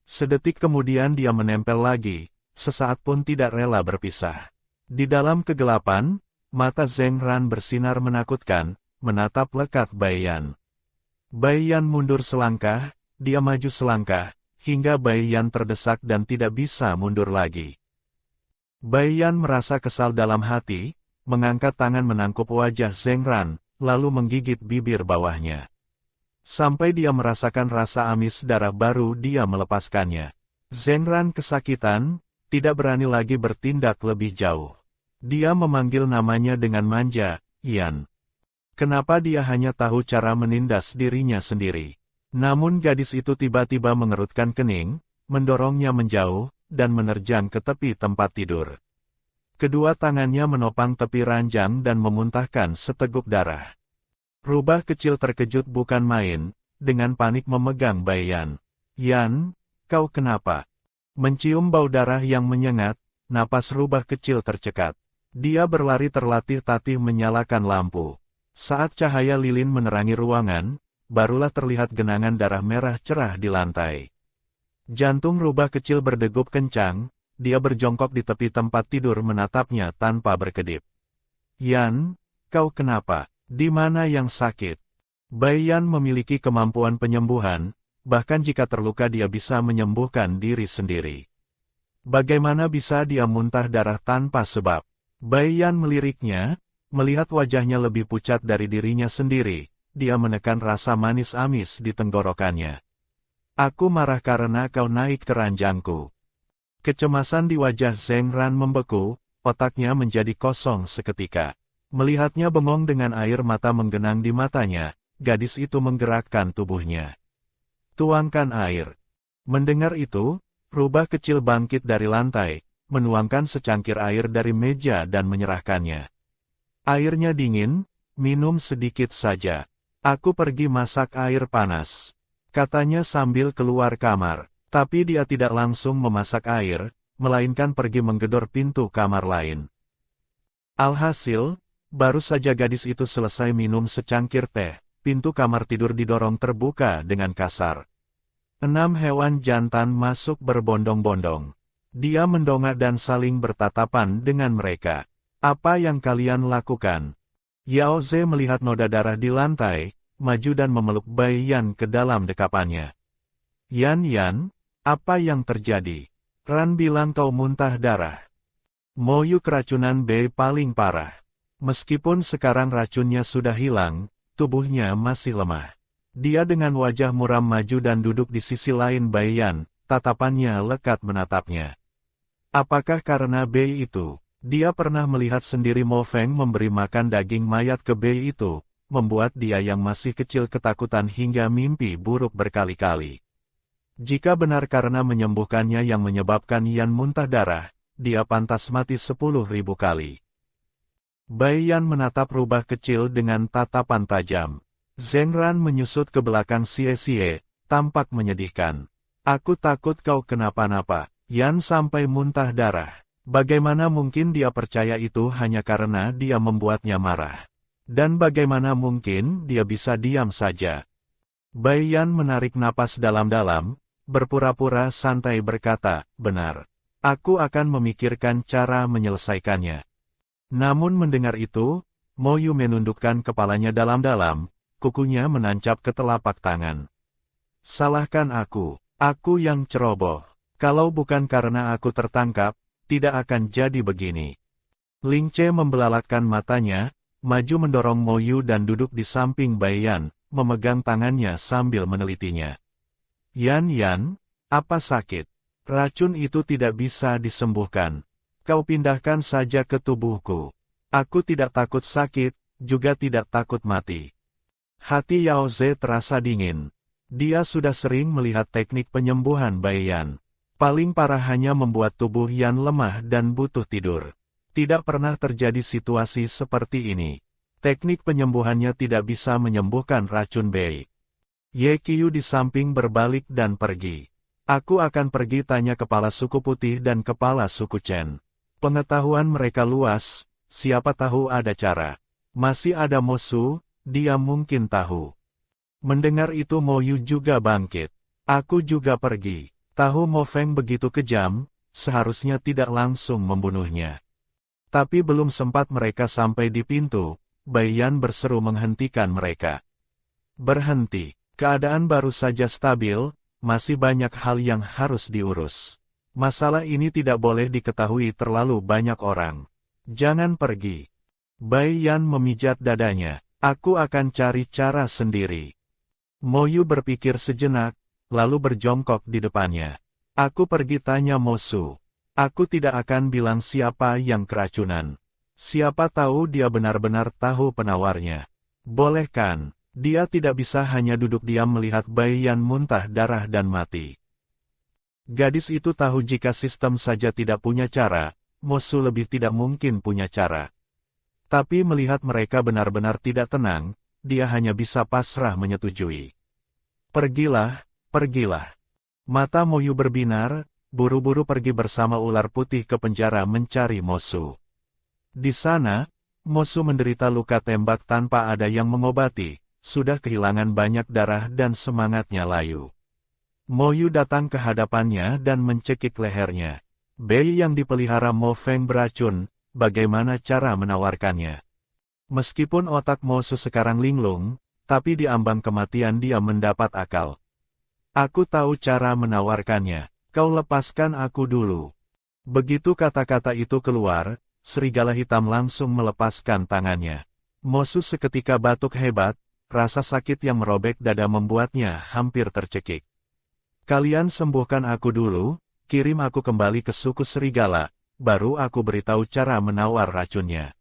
Sedetik kemudian dia menempel lagi, sesaat pun tidak rela berpisah. Di dalam kegelapan, mata Zheng Ran bersinar menakutkan, menatap lekat Bai Yan. Bai Yan mundur selangkah, dia maju selangkah, hingga Bai Yan terdesak dan tidak bisa mundur lagi. Bai Yan merasa kesal dalam hati, mengangkat tangan menangkup wajah Zheng Ran, lalu menggigit bibir bawahnya. Sampai dia merasakan rasa amis darah baru dia melepaskannya. Zheng Ran kesakitan, tidak berani lagi bertindak lebih jauh. Dia memanggil namanya dengan manja, "Yan." Kenapa dia hanya tahu cara menindas dirinya sendiri? Namun gadis itu tiba-tiba mengerutkan kening, mendorongnya menjauh, dan menerjang ke tepi tempat tidur. Kedua tangannya menopang tepi ranjang dan memuntahkan seteguk darah. Rubah kecil terkejut bukan main, dengan panik memegang Bai Yan. "Yan, kau kenapa?" Mencium bau darah yang menyengat, napas rubah kecil tercekat. Dia berlari terlatih-tatih menyalakan lampu. Saat cahaya lilin menerangi ruangan, barulah terlihat genangan darah merah cerah di lantai. Jantung rubah kecil berdegup kencang, dia berjongkok di tepi tempat tidur menatapnya tanpa berkedip. "Yan, kau kenapa? Di mana yang sakit?" Bai Yan memiliki kemampuan penyembuhan, bahkan jika terluka dia bisa menyembuhkan diri sendiri. Bagaimana bisa dia muntah darah tanpa sebab? Bai Yan meliriknya, melihat wajahnya lebih pucat dari dirinya sendiri, dia menekan rasa manis amis di tenggorokannya. "Aku marah karena kau naik ke ranjangku." Kecemasan di wajah Zheng Ran membeku, otaknya menjadi kosong seketika. Melihatnya bengong dengan air mata menggenang di matanya, gadis itu menggerakkan tubuhnya. "Tuangkan air." Mendengar itu, rubah kecil bangkit dari lantai, menuangkan secangkir air dari meja dan menyerahkannya. "Airnya dingin, minum sedikit saja. Aku pergi masak air panas," katanya sambil keluar kamar. Tapi dia tidak langsung memasak air, melainkan pergi menggedor pintu kamar lain. Alhasil, baru saja gadis itu selesai minum secangkir teh, pintu kamar tidur didorong terbuka dengan kasar. 6 hewan jantan masuk berbondong-bondong. Dia mendongak dan saling bertatapan dengan mereka. "Apa yang kalian lakukan?" Yao Ze melihat noda darah di lantai, maju dan memeluk Bai Yan ke dalam dekapannya. Yan, apa yang terjadi? Ran bilang kau muntah darah." "Moyu keracunan Bei paling parah. Meskipun sekarang racunnya sudah hilang, tubuhnya masih lemah." Dia dengan wajah muram maju dan duduk di sisi lain Bai Yan, tatapannya lekat menatapnya. Apakah karena Bei itu? Dia pernah melihat sendiri Mo Feng memberi makan daging mayat ke Bei itu, membuat dia yang masih kecil ketakutan hingga mimpi buruk berkali-kali. Jika benar karena menyembuhkannya yang menyebabkan Yan muntah darah, dia pantas mati 10.000 kali. Bai Yan menatap rubah kecil dengan tatapan tajam. Zheng Ran menyusut ke belakang Xie, tampak menyedihkan. "Aku takut kau kenapa-napa, Yan sampai muntah darah." Bagaimana mungkin dia percaya itu hanya karena dia membuatnya marah? Dan bagaimana mungkin dia bisa diam saja? Bai Yan menarik napas dalam-dalam, berpura-pura santai berkata, benar. Aku akan memikirkan cara menyelesaikannya. Namun mendengar itu, Mo Yu menundukkan kepalanya dalam-dalam, kukunya menancap ke telapak tangan. Salahkan aku yang ceroboh. Kalau bukan karena aku tertangkap, tidak akan jadi begini. Ling Che membelalakkan matanya, maju mendorong Mo Yu dan duduk di samping Bai Yan, memegang tangannya sambil menelitinya. Yan, apa sakit? Racun itu tidak bisa disembuhkan. Kau pindahkan saja ke tubuhku. Aku tidak takut sakit, juga tidak takut mati. Hati Yao Ze terasa dingin. Dia sudah sering melihat teknik penyembuhan Bai Yan. Paling parah hanya membuat tubuh Yan lemah dan butuh tidur. Tidak pernah terjadi situasi seperti ini. Teknik penyembuhannya tidak bisa menyembuhkan racun Bei. Ye Qiu di samping berbalik dan pergi. Aku akan pergi tanya kepala suku putih dan kepala suku Chen. Pengetahuan mereka luas, siapa tahu ada cara. Masih ada Mo Su, dia mungkin tahu. Mendengar itu Mo Yu juga bangkit. Aku juga pergi. Tahu Mo Feng begitu kejam, seharusnya tidak langsung membunuhnya. Tapi belum sempat mereka sampai di pintu, Bai Yan berseru menghentikan mereka. Berhenti, keadaan baru saja stabil, masih banyak hal yang harus diurus. Masalah ini tidak boleh diketahui terlalu banyak orang. Jangan pergi. Bai Yan memijat dadanya, aku akan cari cara sendiri. Mo Yu berpikir sejenak, lalu berjongkok di depannya. Aku pergi tanya Mo Su. Aku tidak akan bilang siapa yang keracunan. Siapa tahu dia benar-benar tahu penawarnya. Boleh kan? Dia tidak bisa hanya duduk diam melihat Bai Yan muntah darah dan mati. Gadis itu tahu jika sistem saja tidak punya cara, Mo Su lebih tidak mungkin punya cara. Tapi melihat mereka benar-benar tidak tenang, dia hanya bisa pasrah menyetujui. Pergilah. Mata Mo Yu berbinar, buru-buru pergi bersama ular putih ke penjara mencari Mo Su. Di sana, Mo Su menderita luka tembak tanpa ada yang mengobati, sudah kehilangan banyak darah dan semangatnya layu. Mo Yu datang ke hadapannya dan mencekik lehernya. Bei yang dipelihara Mo Feng beracun, bagaimana cara menawarkannya? Meskipun otak Mo Su sekarang linglung, tapi di ambang kematian dia mendapat akal. Aku tahu cara menawarkannya, kau lepaskan aku dulu. Begitu kata-kata itu keluar, serigala hitam langsung melepaskan tangannya. Mo Su seketika batuk hebat, rasa sakit yang merobek dada membuatnya hampir tercekik. Kalian sembuhkan aku dulu, kirim aku kembali ke suku serigala, baru aku beritahu cara menawar racunnya.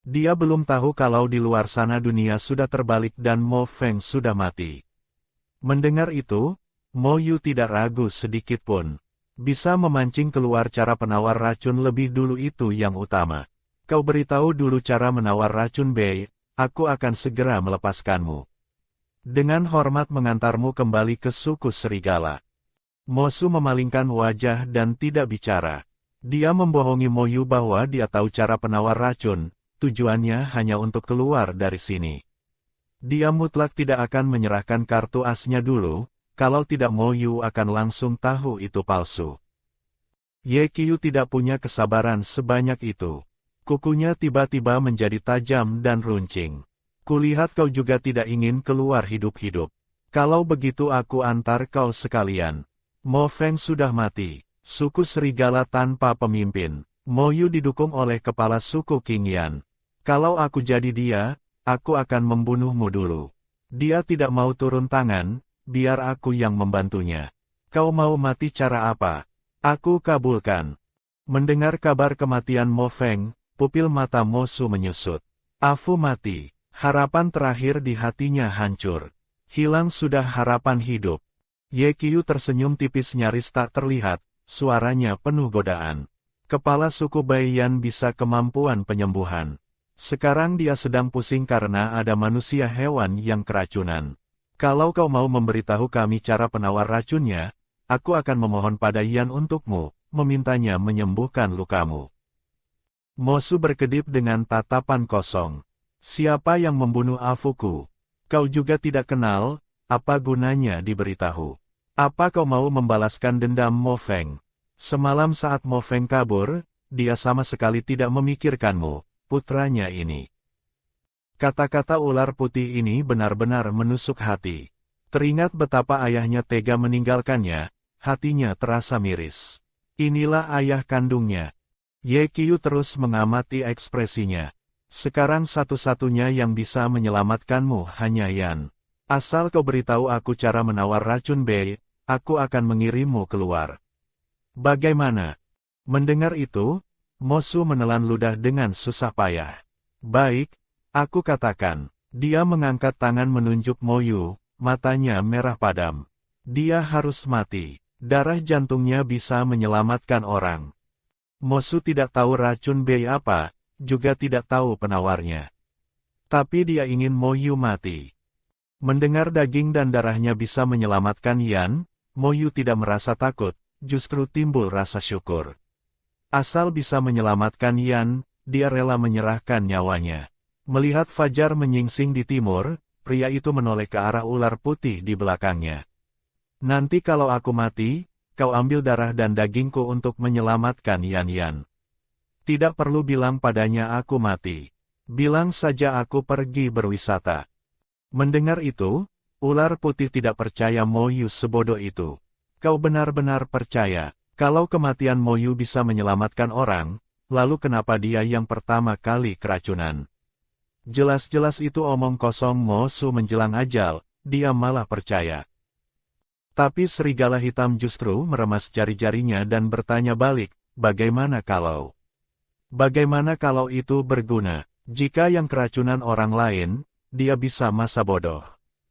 Dia belum tahu kalau di luar sana dunia sudah terbalik dan Mo Feng sudah mati. Mendengar itu, Mo Yu tidak ragu sedikit pun. Bisa memancing keluar cara penawar racun lebih dulu itu yang utama. Kau beritahu dulu cara menawar racun Bei, aku akan segera melepaskanmu. Dengan hormat mengantarmu kembali ke suku serigala. Mo Su memalingkan wajah dan tidak bicara. Dia membohongi Mo Yu bahwa dia tahu cara penawar racun, tujuannya hanya untuk keluar dari sini. Dia mutlak tidak akan menyerahkan kartu asnya dulu, kalau tidak Mo Yu akan langsung tahu itu palsu. Ye Qiu tidak punya kesabaran sebanyak itu. Kukunya tiba-tiba menjadi tajam dan runcing. Kulihat kau juga tidak ingin keluar hidup-hidup. Kalau begitu aku antar kau sekalian. Mo Feng sudah mati. Suku serigala tanpa pemimpin. Mo Yu didukung oleh kepala suku Qing Yan. Kalau aku jadi dia, aku akan membunuhmu dulu. Dia tidak mau turun tangan, biar aku yang membantunya. Kau mau mati cara apa? Aku kabulkan. Mendengar kabar kematian Mo Feng, pupil mata Mo Su menyusut. Afu mati. Harapan terakhir di hatinya hancur. Hilang sudah harapan hidup. Ye Qiu tersenyum tipis nyaris tak terlihat, suaranya penuh godaan. Kepala suku Bai Yan bisa kemampuan penyembuhan. Sekarang dia sedang pusing karena ada manusia hewan yang keracunan. Kalau kau mau memberitahu kami cara penawar racunnya, aku akan memohon pada Yan untukmu, memintanya menyembuhkan lukamu. Mo Su berkedip dengan tatapan kosong. Siapa yang membunuh Afuku? Kau juga tidak kenal, apa gunanya diberitahu? Apa kau mau membalaskan dendam Mo Feng? Semalam saat Mo Feng kabur, dia sama sekali tidak memikirkanmu, putranya ini. Kata-kata ular putih ini benar-benar menusuk hati. Teringat betapa ayahnya tega meninggalkannya, hatinya terasa miris. Inilah ayah kandungnya. Ye Qiu terus mengamati ekspresinya. Sekarang satu-satunya yang bisa menyelamatkanmu hanya Yan. Asal kau beritahu aku cara menawar racun Bei, aku akan mengirimmu keluar. Bagaimana? Mendengar itu, Mosu menelan ludah dengan susah payah. Baik, aku katakan. Dia mengangkat tangan menunjuk Moyu, matanya merah padam. Dia harus mati. Darah jantungnya bisa menyelamatkan orang. Mosu tidak tahu racun Bei apa, juga tidak tahu penawarnya. Tapi dia ingin Moyu mati. Mendengar daging dan darahnya bisa menyelamatkan Yan, Moyu tidak merasa takut, justru timbul rasa syukur. Asal bisa menyelamatkan Yan, dia rela menyerahkan nyawanya. Melihat fajar menyingsing di timur, pria itu menoleh ke arah ular putih di belakangnya. Nanti kalau aku mati, kau ambil darah dan dagingku untuk menyelamatkan Yan. Tidak perlu bilang padanya aku mati. Bilang saja aku pergi berwisata. Mendengar itu, ular putih tidak percaya Moyu sebodoh itu. Kau benar-benar percaya, kalau kematian Moyu bisa menyelamatkan orang, lalu kenapa dia yang pertama kali keracunan? Jelas-jelas itu omong kosong Mosu menjelang ajal, dia malah percaya. Tapi serigala hitam justru meremas jari-jarinya dan bertanya balik, bagaimana kalau itu berguna? Jika yang keracunan orang lain, dia bisa masa bodoh.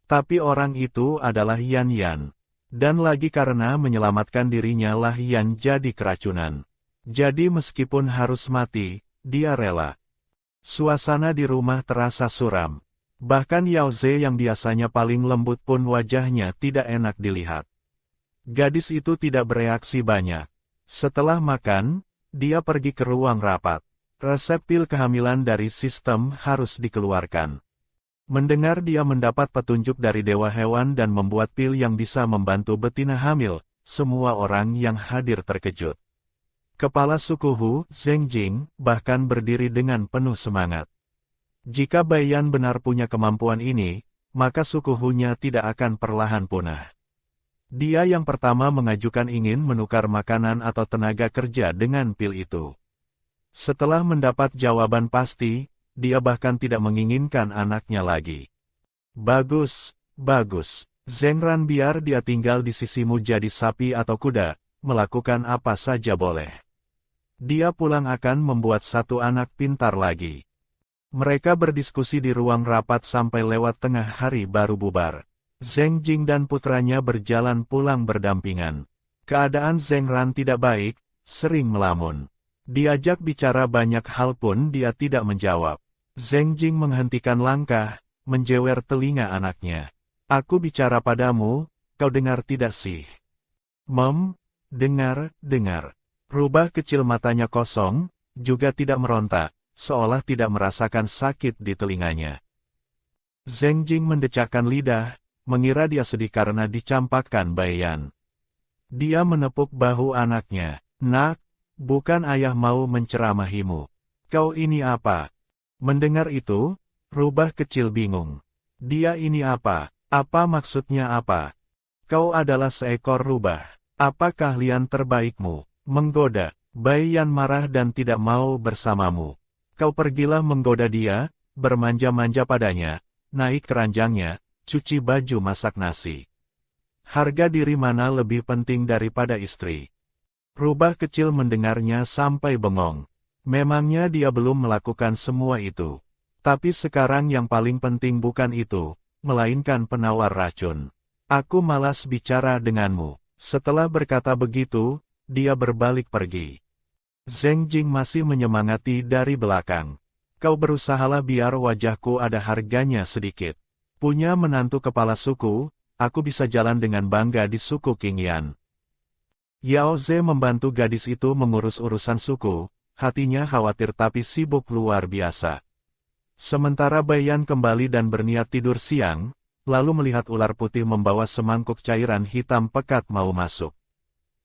Tapi orang itu adalah Yan. Dan lagi karena menyelamatkan dirinya lah Yan jadi keracunan. Jadi meskipun harus mati, dia rela. Suasana di rumah terasa suram. Bahkan Yao Ze yang biasanya paling lembut pun wajahnya tidak enak dilihat. Gadis itu tidak bereaksi banyak. Setelah makan, dia pergi ke ruang rapat. Resep pil kehamilan dari sistem harus dikeluarkan. Mendengar dia mendapat petunjuk dari Dewa Hewan dan membuat pil yang bisa membantu betina hamil, semua orang yang hadir terkejut. Kepala suku Hu, Zheng Jing, bahkan berdiri dengan penuh semangat. Jika Baiyan benar punya kemampuan ini, maka suku Hu-nya tidak akan perlahan punah. Dia yang pertama mengajukan ingin menukar makanan atau tenaga kerja dengan pil itu. Setelah mendapat jawaban pasti, dia bahkan tidak menginginkan anaknya lagi. Bagus. Zheng Ran biar dia tinggal di sisimu jadi sapi atau kuda, melakukan apa saja boleh. Dia pulang akan membuat satu anak pintar lagi. Mereka berdiskusi di ruang rapat sampai lewat tengah hari baru bubar. Zheng Jing dan putranya berjalan pulang berdampingan. Keadaan Zheng Ran tidak baik, sering melamun. Diajak bicara banyak hal pun dia tidak menjawab. Zheng Jing menghentikan langkah, menjewer telinga anaknya. Aku bicara padamu, kau dengar tidak sih? Mom, dengar. Rubah kecil matanya kosong, juga tidak meronta, seolah tidak merasakan sakit di telinganya. Zheng Jing mendecakkan lidah, mengira dia sedih karena dicampakkan Baiyan. Dia menepuk bahu anaknya. Nak, bukan ayah mau menceramahimu. Kau ini apa? Mendengar itu, rubah kecil bingung. Dia ini apa? Apa maksudnya apa? Kau adalah seekor rubah. Apa keahlian terbaikmu? Menggoda. Baiyan marah dan tidak mau bersamamu. Kau pergilah menggoda dia, bermanja-manja padanya, naik keranjangnya, cuci baju masak nasi. Harga diri mana lebih penting daripada istri? Rubah kecil mendengarnya sampai bengong. Memangnya dia belum melakukan semua itu. Tapi sekarang yang paling penting bukan itu, melainkan penawar racun. Aku malas bicara denganmu. Setelah berkata begitu, dia berbalik pergi. Zheng Jing masih menyemangati dari belakang. Kau berusahalah biar wajahku ada harganya sedikit. Punya menantu kepala suku, aku bisa jalan dengan bangga di suku Qingyan. Yao Ze membantu gadis itu mengurus urusan suku, hatinya khawatir tapi sibuk luar biasa. Sementara Baiyan kembali dan berniat tidur siang, lalu melihat ular putih membawa semangkuk cairan hitam pekat mau masuk.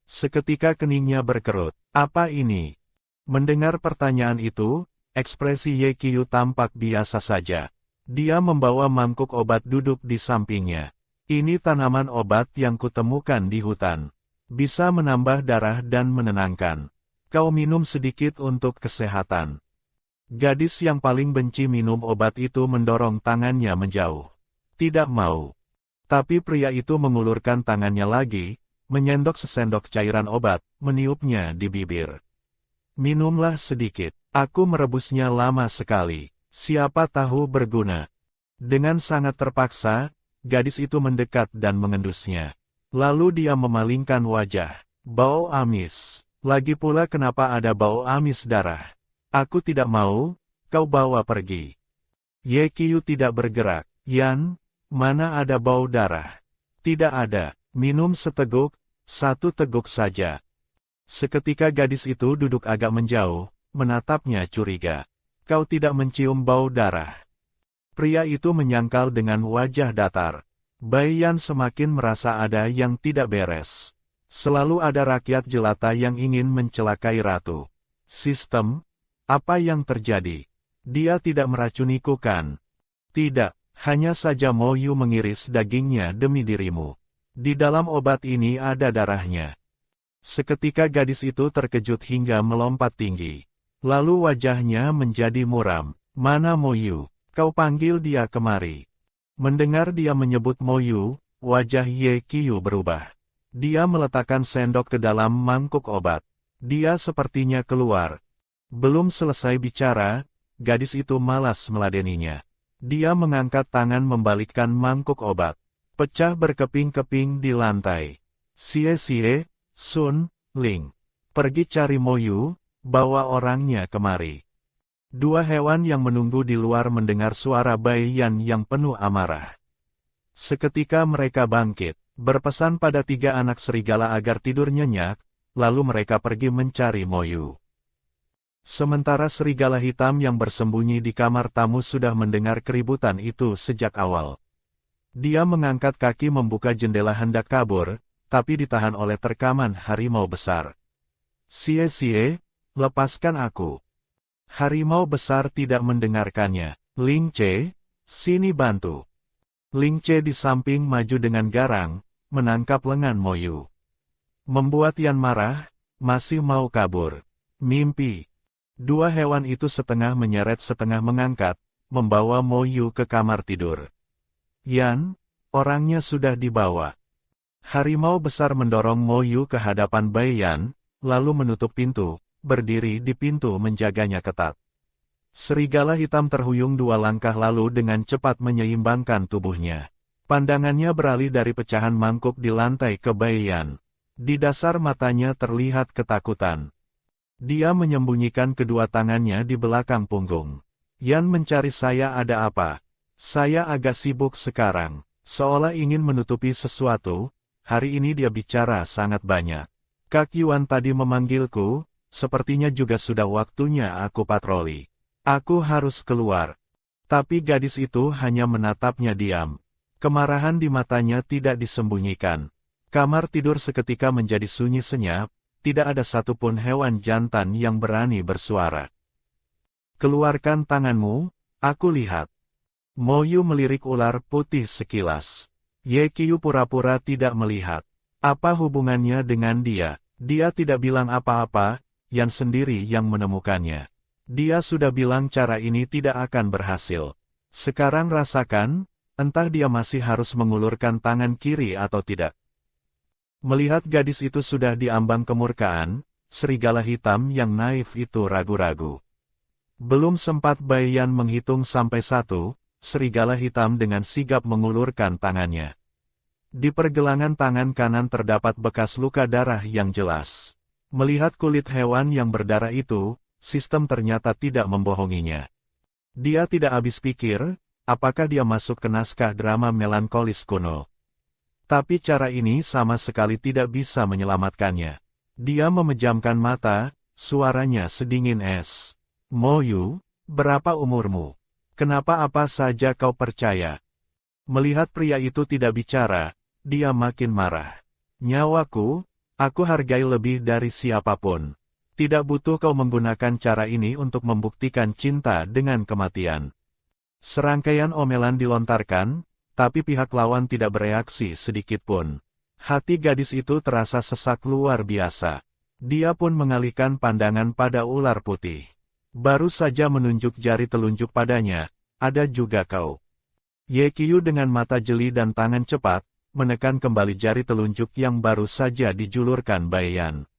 Seketika keningnya berkerut. Apa ini? Mendengar pertanyaan itu, ekspresi Ye Qiu tampak biasa saja. Dia membawa mangkuk obat duduk di sampingnya. Ini tanaman obat yang kutemukan di hutan. Bisa menambah darah dan menenangkan. Kau minum sedikit untuk kesehatan. Gadis yang paling benci minum obat itu mendorong tangannya menjauh. Tidak mau. Tapi pria itu mengulurkan tangannya lagi, menyendok sesendok cairan obat, meniupnya di bibir. Minumlah sedikit. Aku merebusnya lama sekali. Siapa tahu berguna. Dengan sangat terpaksa, gadis itu mendekat dan mengendusnya. Lalu dia memalingkan wajah. Bau amis. Lagi pula kenapa ada bau amis darah? Aku tidak mau, kau bawa pergi. Ye Qiu tidak bergerak. Yan, mana ada bau darah? Tidak ada. Minum seteguk, satu teguk saja. Seketika gadis itu duduk agak menjauh, menatapnya curiga. Kau tidak mencium bau darah. Pria itu menyangkal dengan wajah datar. Baiyan semakin merasa ada yang tidak beres. Selalu ada rakyat jelata yang ingin mencelakai ratu. Sistem? Apa yang terjadi? Dia tidak meracuniku kan? Tidak, hanya saja Mo Yu mengiris dagingnya demi dirimu. Di dalam obat ini ada darahnya. Seketika gadis itu terkejut hingga melompat tinggi. Lalu wajahnya menjadi muram. Mana Mo Yu? Kau panggil dia kemari. Mendengar dia menyebut Mo Yu, wajah Ye Qiu berubah. Dia meletakkan sendok ke dalam mangkuk obat. Dia sepertinya keluar. Belum selesai bicara, gadis itu malas meladeninya. Dia mengangkat tangan membalikkan mangkuk obat. Pecah berkeping-keping di lantai. Sie, Sun, Ling. Pergi cari Mo Yu, bawa orangnya kemari. Dua hewan yang menunggu di luar mendengar suara Baiyan yang penuh amarah. Seketika mereka bangkit, berpesan pada tiga anak serigala agar tidur nyenyak, lalu mereka pergi mencari Mo Yu. Sementara serigala hitam yang bersembunyi di kamar tamu sudah mendengar keributan itu sejak awal. Dia mengangkat kaki membuka jendela hendak kabur, tapi ditahan oleh terkaman harimau besar. Sie, lepaskan aku. Harimau besar tidak mendengarkannya. Ling Ce, sini bantu. Ling Ce di samping maju dengan garang, menangkap lengan Mo Yu. Membuat Yan marah, masih mau kabur. Mimpi. Dua hewan itu setengah menyeret setengah mengangkat, membawa Mo Yu ke kamar tidur. Yan, orangnya sudah dibawa. Harimau besar mendorong Mo Yu ke hadapan Baiyan, lalu menutup pintu, berdiri di pintu menjaganya ketat. Serigala hitam terhuyung dua langkah lalu dengan cepat menyeimbangkan tubuhnya. Pandangannya beralih dari pecahan mangkuk di lantai ke Baiyan. Di dasar matanya terlihat ketakutan. Dia menyembunyikan kedua tangannya di belakang punggung. Yan mencari saya ada apa? Saya agak sibuk sekarang. Seolah ingin menutupi sesuatu, hari ini dia bicara sangat banyak. Kak Yuan tadi memanggilku, sepertinya juga sudah waktunya aku patroli. Aku harus keluar. Tapi gadis itu hanya menatapnya diam. Kemarahan di matanya tidak disembunyikan. Kamar tidur seketika menjadi sunyi senyap. Tidak ada satupun hewan jantan yang berani bersuara. Keluarkan tanganmu, aku lihat. Mo Yu melirik ular putih sekilas. Ye Qiu pura-pura tidak melihat. Apa hubungannya dengan dia? Dia tidak bilang apa-apa, Yan sendiri yang menemukannya. Dia sudah bilang cara ini tidak akan berhasil. Sekarang rasakan, entah dia masih harus mengulurkan tangan kiri atau tidak. Melihat gadis itu sudah diambang kemurkaan, serigala hitam yang naif itu ragu-ragu. Belum sempat Baiyan menghitung sampai 1, serigala hitam dengan sigap mengulurkan tangannya. Di pergelangan tangan kanan terdapat bekas luka darah yang jelas. Melihat kulit hewan yang berdarah itu, sistem ternyata tidak membohonginya. Dia tidak habis pikir, apakah dia masuk ke naskah drama melankolis kuno. Tapi cara ini sama sekali tidak bisa menyelamatkannya. Dia memejamkan mata, suaranya sedingin es. Mo Yu, berapa umurmu? Kenapa apa saja kau percaya? Melihat pria itu tidak bicara, dia makin marah. Nyawaku, aku hargai lebih dari siapapun. Tidak butuh kau menggunakan cara ini untuk membuktikan cinta dengan kematian. Serangkaian omelan dilontarkan, tapi pihak lawan tidak bereaksi sedikitpun. Hati gadis itu terasa sesak luar biasa. Dia pun mengalihkan pandangan pada ular putih. Baru saja menunjuk jari telunjuk padanya, ada juga kau. Ye Qiu dengan mata jeli dan tangan cepat, menekan kembali jari telunjuk yang baru saja dijulurkan Bai Yan.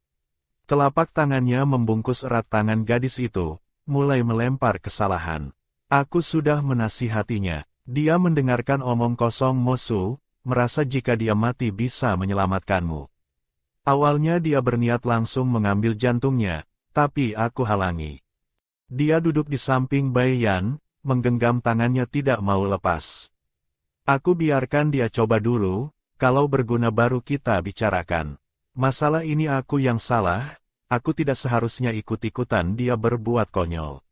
Telapak tangannya membungkus erat tangan gadis itu, mulai melempar kesalahan. Aku sudah menasihatinya. Dia mendengarkan omong kosong Mosu, merasa jika dia mati bisa menyelamatkanmu. Awalnya dia berniat langsung mengambil jantungnya, tapi aku halangi. Dia duduk di samping Bai Yan, menggenggam tangannya tidak mau lepas. Aku biarkan dia coba dulu, kalau berguna baru kita bicarakan. Masalah ini aku yang salah, aku tidak seharusnya ikut-ikutan dia berbuat konyol.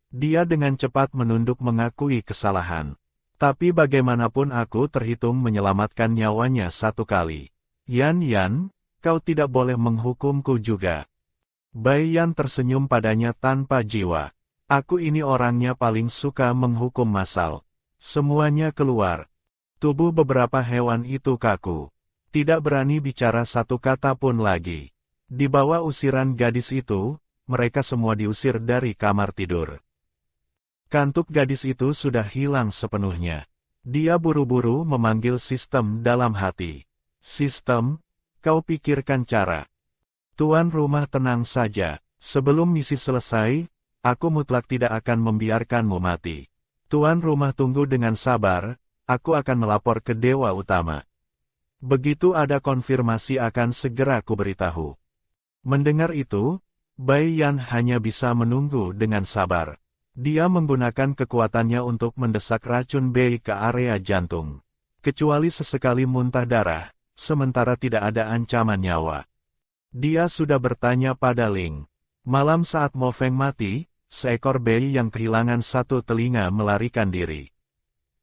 Dia dengan cepat menunduk mengakui kesalahan. Tapi bagaimanapun aku terhitung menyelamatkan nyawanya satu kali. Yan, kau tidak boleh menghukumku juga. Bai Yan tersenyum padanya tanpa jiwa. Aku ini orangnya paling suka menghukum massal. Semuanya keluar. Tubuh beberapa hewan itu kaku. Tidak berani bicara satu kata pun lagi. Di bawah usiran gadis itu, mereka semua diusir dari kamar tidur. Kantuk gadis itu sudah hilang sepenuhnya. Dia buru-buru memanggil sistem dalam hati. Sistem, kau pikirkan cara. Tuan rumah tenang saja. Sebelum misi selesai, aku mutlak tidak akan membiarkanmu mati. Tuan rumah tunggu dengan sabar, aku akan melapor ke Dewa Utama. Begitu ada konfirmasi akan segera kuberitahu. Mendengar itu, Bai Yan hanya bisa menunggu dengan sabar. Dia menggunakan kekuatannya untuk mendesak racun Bei ke area jantung. Kecuali sesekali muntah darah, sementara tidak ada ancaman nyawa. Dia sudah bertanya pada Ling. Malam saat Mo Feng mati, seekor Bei yang kehilangan satu telinga melarikan diri.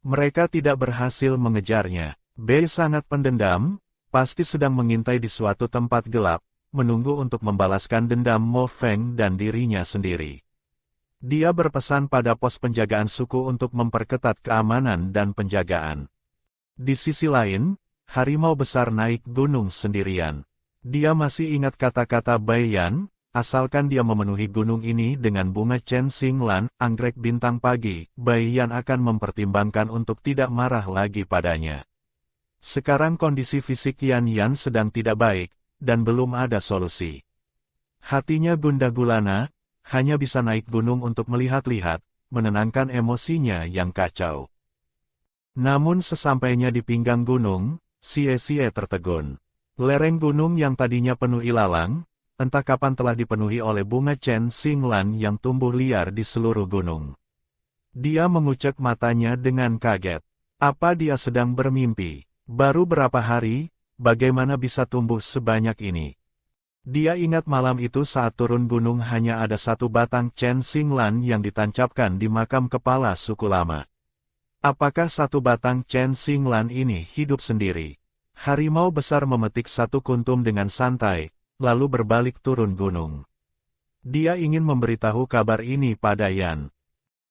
Mereka tidak berhasil mengejarnya. Bei sangat pendendam, pasti sedang mengintai di suatu tempat gelap, menunggu untuk membalaskan dendam Mo Feng dan dirinya sendiri. Dia berpesan pada pos penjagaan suku untuk memperketat keamanan dan penjagaan. Di sisi lain, harimau besar naik gunung sendirian. Dia masih ingat kata-kata Bai Yan, asalkan dia memenuhi gunung ini dengan bunga Chen Xinglan, anggrek bintang pagi, Bai Yan akan mempertimbangkan untuk tidak marah lagi padanya. Sekarang kondisi fisik Yan sedang tidak baik, dan belum ada solusi. Hatinya gundah gulana, hanya bisa naik gunung untuk melihat-lihat, menenangkan emosinya yang kacau. Namun sesampainya di pinggang gunung, Xie tertegun. Lereng gunung yang tadinya penuh ilalang, entah kapan telah dipenuhi oleh bunga Chen Xinglan yang tumbuh liar di seluruh gunung. Dia mengucek matanya dengan kaget. Apa dia sedang bermimpi? Baru berapa hari, bagaimana bisa tumbuh sebanyak ini? Dia ingat malam itu saat turun gunung hanya ada satu batang Chen Xinglan yang ditancapkan di makam kepala suku lama. Apakah satu batang Chen Xinglan ini hidup sendiri? Harimau besar memetik satu kuntum dengan santai, lalu berbalik turun gunung. Dia ingin memberitahu kabar ini pada Yan.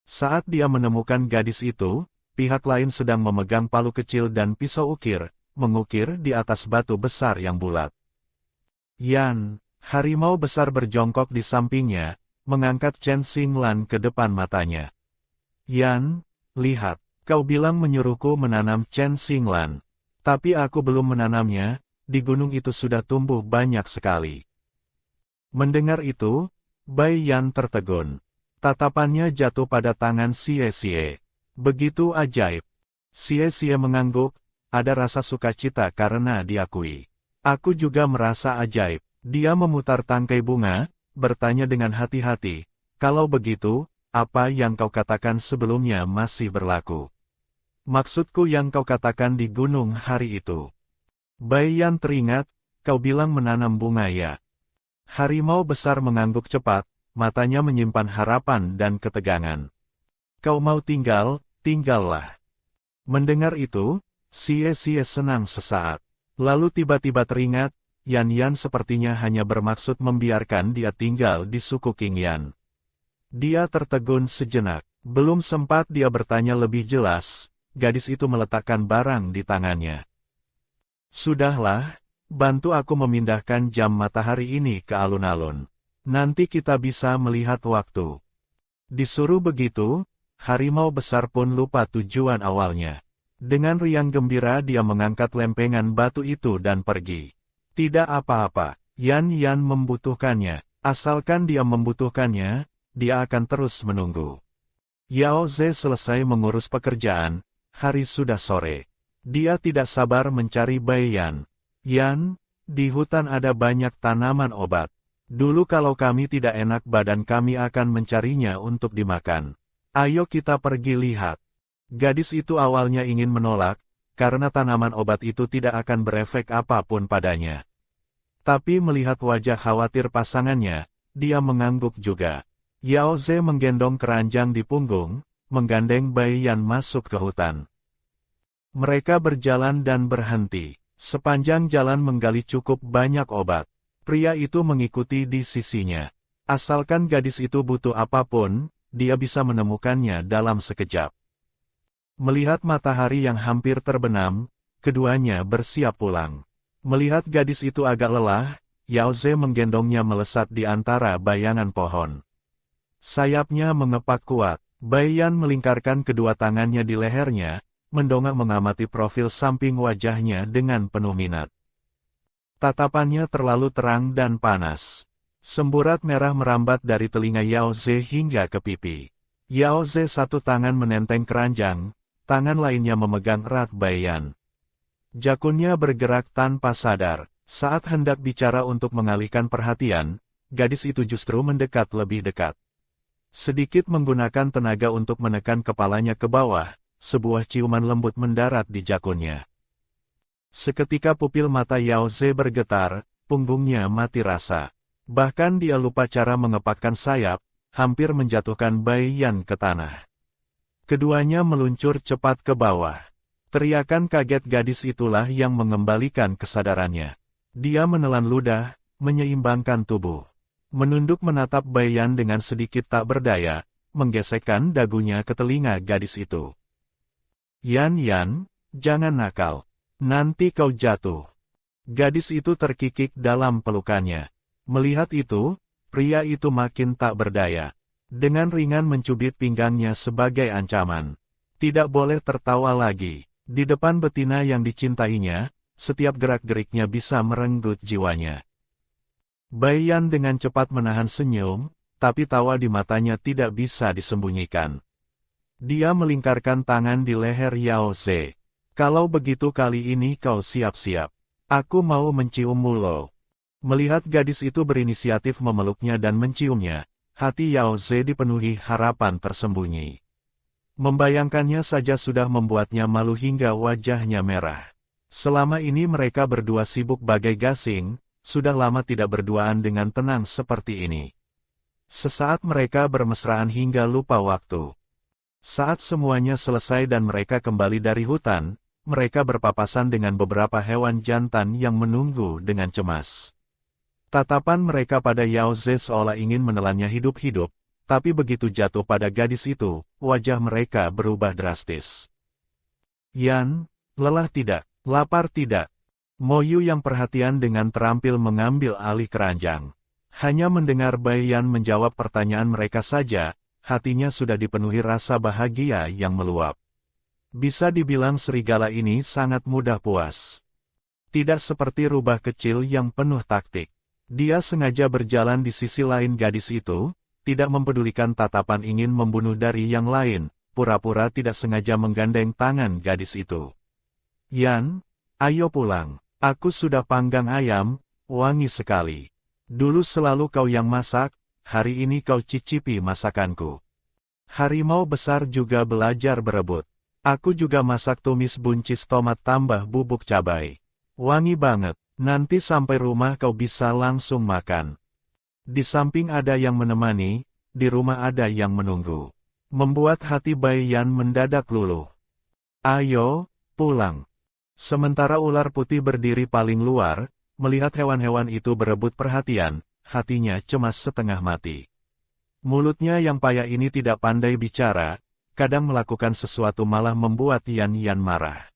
Saat dia menemukan gadis itu, pihak lain sedang memegang palu kecil dan pisau ukir, mengukir di atas batu besar yang bulat. Yan, harimau besar berjongkok di sampingnya, mengangkat Chen Xinglan ke depan matanya. Yan, lihat, kau bilang menyuruhku menanam Chen Xinglan. Tapi aku belum menanamnya, di gunung itu sudah tumbuh banyak sekali. Mendengar itu, Bai Yan tertegun. Tatapannya jatuh pada tangan Xie. Begitu ajaib. Xie mengangguk, ada rasa sukacita karena diakui. Aku juga merasa ajaib. Dia memutar tangkai bunga, bertanya dengan hati-hati, kalau begitu, apa yang kau katakan sebelumnya masih berlaku? Maksudku yang kau katakan di gunung hari itu. Bai Yan teringat, kau bilang menanam bunga ya. Harimau besar mengangguk cepat, matanya menyimpan harapan dan ketegangan. Kau mau tinggal, tinggallah. Mendengar itu, Xie Xie senang sesaat. Lalu tiba-tiba teringat, Yan Yan sepertinya hanya bermaksud membiarkan dia tinggal di suku King Yan. Dia tertegun sejenak. Belum sempat dia bertanya lebih jelas, gadis itu meletakkan barang di tangannya. Sudahlah, bantu aku memindahkan jam matahari ini ke alun-alun. Nanti kita bisa melihat waktu. Disuruh begitu, harimau besar pun lupa tujuan awalnya. Dengan riang gembira dia mengangkat lempengan batu itu dan pergi. Tidak apa-apa, Yan Yan membutuhkannya. Asalkan dia membutuhkannya, dia akan terus menunggu. Yao Ze selesai mengurus pekerjaan, hari sudah sore. Dia tidak sabar mencari Bai Yan. Yan, di hutan ada banyak tanaman obat. Dulu kalau kami tidak enak badan kami akan mencarinya untuk dimakan. Ayo kita pergi lihat. Gadis itu awalnya ingin menolak, karena tanaman obat itu tidak akan berefek apapun padanya. Tapi melihat wajah khawatir pasangannya, dia mengangguk juga. Yao Ze menggendong keranjang di punggung, menggandeng Bai Yan masuk ke hutan. Mereka berjalan dan berhenti. Sepanjang jalan menggali cukup banyak obat. Pria itu mengikuti di sisinya. Asalkan gadis itu butuh apapun, dia bisa menemukannya dalam sekejap. Melihat matahari yang hampir terbenam, keduanya bersiap pulang. Melihat gadis itu agak lelah, Yao Ze menggendongnya melesat di antara bayangan pohon. Sayapnya mengepak kuat. Bai Yan melingkarkan kedua tangannya di lehernya, mendongak mengamati profil samping wajahnya dengan penuh minat. Tatapannya terlalu terang dan panas. Semburat merah merambat dari telinga Yao Ze hingga ke pipi. Yao Ze satu tangan menenteng keranjang, tangan lainnya memegang erat Bai Yan. Jakunnya bergerak tanpa sadar. Saat hendak bicara untuk mengalihkan perhatian, gadis itu justru mendekat lebih dekat. Sedikit menggunakan tenaga untuk menekan kepalanya ke bawah, sebuah ciuman lembut mendarat di jakunnya. Seketika pupil mata Yao Ze bergetar, punggungnya mati rasa. Bahkan dia lupa cara mengepakkan sayap, hampir menjatuhkan Bai Yan ke tanah. Keduanya meluncur cepat ke bawah. Teriakan kaget gadis itulah yang mengembalikan kesadarannya. Dia menelan ludah, menyeimbangkan tubuh. Menunduk menatap Bai Yan dengan sedikit tak berdaya, menggesekkan dagunya ke telinga gadis itu. Yan Yan, jangan nakal. Nanti kau jatuh. Gadis itu terkikik dalam pelukannya. Melihat itu, pria itu makin tak berdaya. Dengan ringan mencubit pinggangnya sebagai ancaman. Tidak boleh tertawa lagi. Di depan betina yang dicintainya, setiap gerak-geriknya bisa merenggut jiwanya. Bai Yan dengan cepat menahan senyum, tapi tawa di matanya tidak bisa disembunyikan. Dia melingkarkan tangan di leher Yao Ze. Kalau begitu kali ini kau siap-siap. Aku mau menciummu lo. Melihat gadis itu berinisiatif memeluknya dan menciumnya, hati Yao Ze dipenuhi harapan tersembunyi. Membayangkannya saja sudah membuatnya malu hingga wajahnya merah. Selama ini mereka berdua sibuk bagai gasing, sudah lama tidak berduaan dengan tenang seperti ini. Sesaat mereka bermesraan hingga lupa waktu. Saat semuanya selesai dan mereka kembali dari hutan, mereka berpapasan dengan beberapa hewan jantan yang menunggu dengan cemas. Tatapan mereka pada Yao Ze seolah ingin menelannya hidup-hidup, tapi begitu jatuh pada gadis itu, wajah mereka berubah drastis. Yan, lelah tidak, lapar tidak. Mo Yu yang perhatian dengan terampil mengambil alih keranjang. Hanya mendengar Bai Yan menjawab pertanyaan mereka saja, hatinya sudah dipenuhi rasa bahagia yang meluap. Bisa dibilang serigala ini sangat mudah puas. Tidak seperti rubah kecil yang penuh taktik. Dia sengaja berjalan di sisi lain gadis itu, tidak mempedulikan tatapan ingin membunuh dari yang lain, pura-pura tidak sengaja menggandeng tangan gadis itu. Yan, ayo pulang. Aku sudah panggang ayam, wangi sekali. Dulu selalu kau yang masak, hari ini kau cicipi masakanku. Harimau besar juga belajar berebut. Aku juga masak tumis buncis tomat tambah bubuk cabai. Wangi banget. Nanti sampai rumah kau bisa langsung makan. Di samping ada yang menemani, di rumah ada yang menunggu. membuat hati Bai Yan mendadak luluh. Ayo, pulang. Sementara ular putih berdiri paling luar, melihat hewan-hewan itu berebut perhatian, hatinya cemas setengah mati. Mulutnya yang payah ini tidak pandai bicara, kadang melakukan sesuatu malah membuat Yan Yan marah.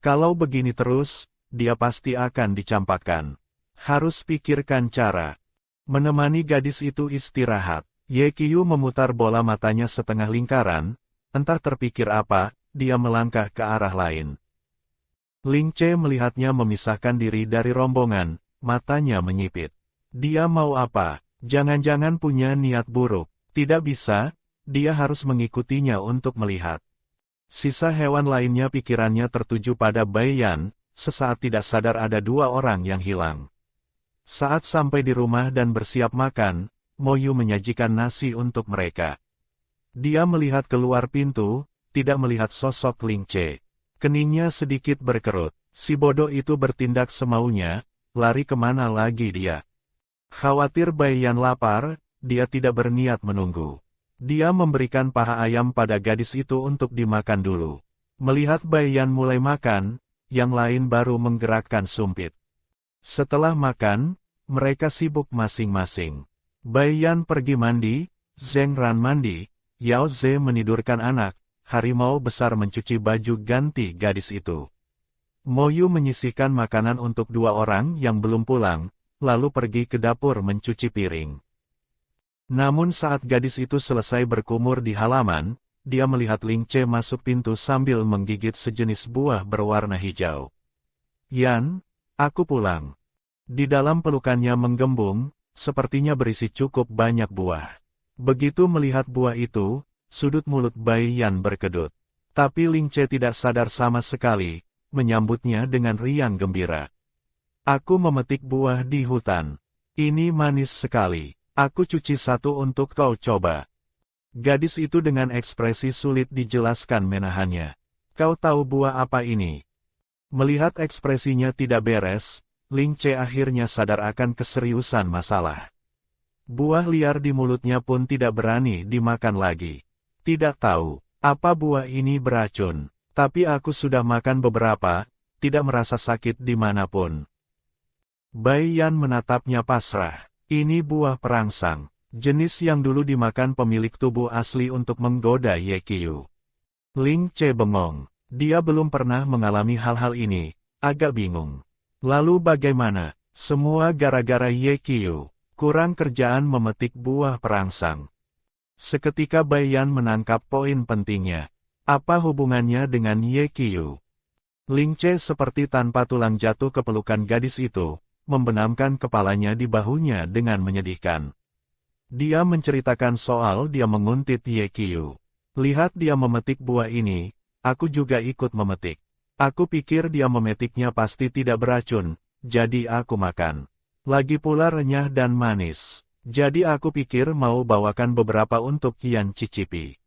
Kalau begini terus, dia pasti akan dicampakkan. Harus pikirkan cara. Menemani gadis itu istirahat, Ye Qiu memutar bola matanya setengah lingkaran, entah terpikir apa, dia melangkah ke arah lain. Ling Ce melihatnya memisahkan diri dari rombongan, matanya menyipit. Dia mau apa? Jangan-jangan punya niat buruk. Tidak bisa, dia harus mengikutinya untuk melihat. Sisa hewan lainnya pikirannya tertuju pada Bai Yan, sesaat tidak sadar ada 2 orang yang hilang. Saat sampai di rumah dan bersiap makan, Mo Yu menyajikan nasi untuk mereka. Dia melihat keluar pintu, tidak melihat sosok Ling Ce. Keningnya sedikit berkerut. Si bodoh itu bertindak semaunya, lari kemana lagi dia? Khawatir Bai Yan lapar, dia tidak berniat menunggu. Dia memberikan paha ayam pada gadis itu untuk dimakan dulu. Melihat Bai Yan mulai makan, yang lain baru menggerakkan sumpit. Setelah makan, mereka sibuk masing-masing. Bai Yan pergi mandi, Zheng Ran mandi, Yao Ze menidurkan anak. Harimau besar mencuci baju ganti gadis itu. Mo Yu menyisihkan makanan untuk 2 orang yang belum pulang, lalu pergi ke dapur mencuci piring. Namun saat gadis itu selesai berkumur di halaman, dia melihat Ling Ce masuk pintu sambil menggigit sejenis buah berwarna hijau. Yan, aku pulang. Di dalam pelukannya menggembung, sepertinya berisi cukup banyak buah. Begitu melihat buah itu, sudut mulut Bai Yan berkedut. Tapi Ling Ce tidak sadar sama sekali, menyambutnya dengan riang gembira. Aku memetik buah di hutan. Ini manis sekali. Aku cuci 1 untuk kau coba. Gadis itu dengan ekspresi sulit dijelaskan menahannya. Kau tahu buah apa ini? Melihat ekspresinya tidak beres, Ling Ce akhirnya sadar akan keseriusan masalah. Buah liar di mulutnya pun tidak berani dimakan lagi. Tidak tahu, apa buah ini beracun, tapi aku sudah makan beberapa, tidak merasa sakit dimanapun. Bai Yan menatapnya pasrah. Ini buah perangsang, jenis yang dulu dimakan pemilik tubuh asli untuk menggoda Ye Qiu. Ling Ce bengong, dia belum pernah mengalami hal-hal ini, agak bingung. Lalu bagaimana? Semua gara-gara Ye Qiu, kurang kerjaan memetik buah perangsang. Seketika Bai Yan menangkap poin pentingnya. Apa hubungannya dengan Ye Qiu? Ling Ce seperti tanpa tulang jatuh ke pelukan gadis itu, membenamkan kepalanya di bahunya dengan menyedihkan. Dia menceritakan soal dia menguntit Ye Qiu. Lihat dia memetik buah ini, aku juga ikut memetik. Aku pikir dia memetiknya pasti tidak beracun, jadi aku makan. Lagi pula renyah dan manis. Jadi aku pikir mau bawakan beberapa untuk Yan cicipi.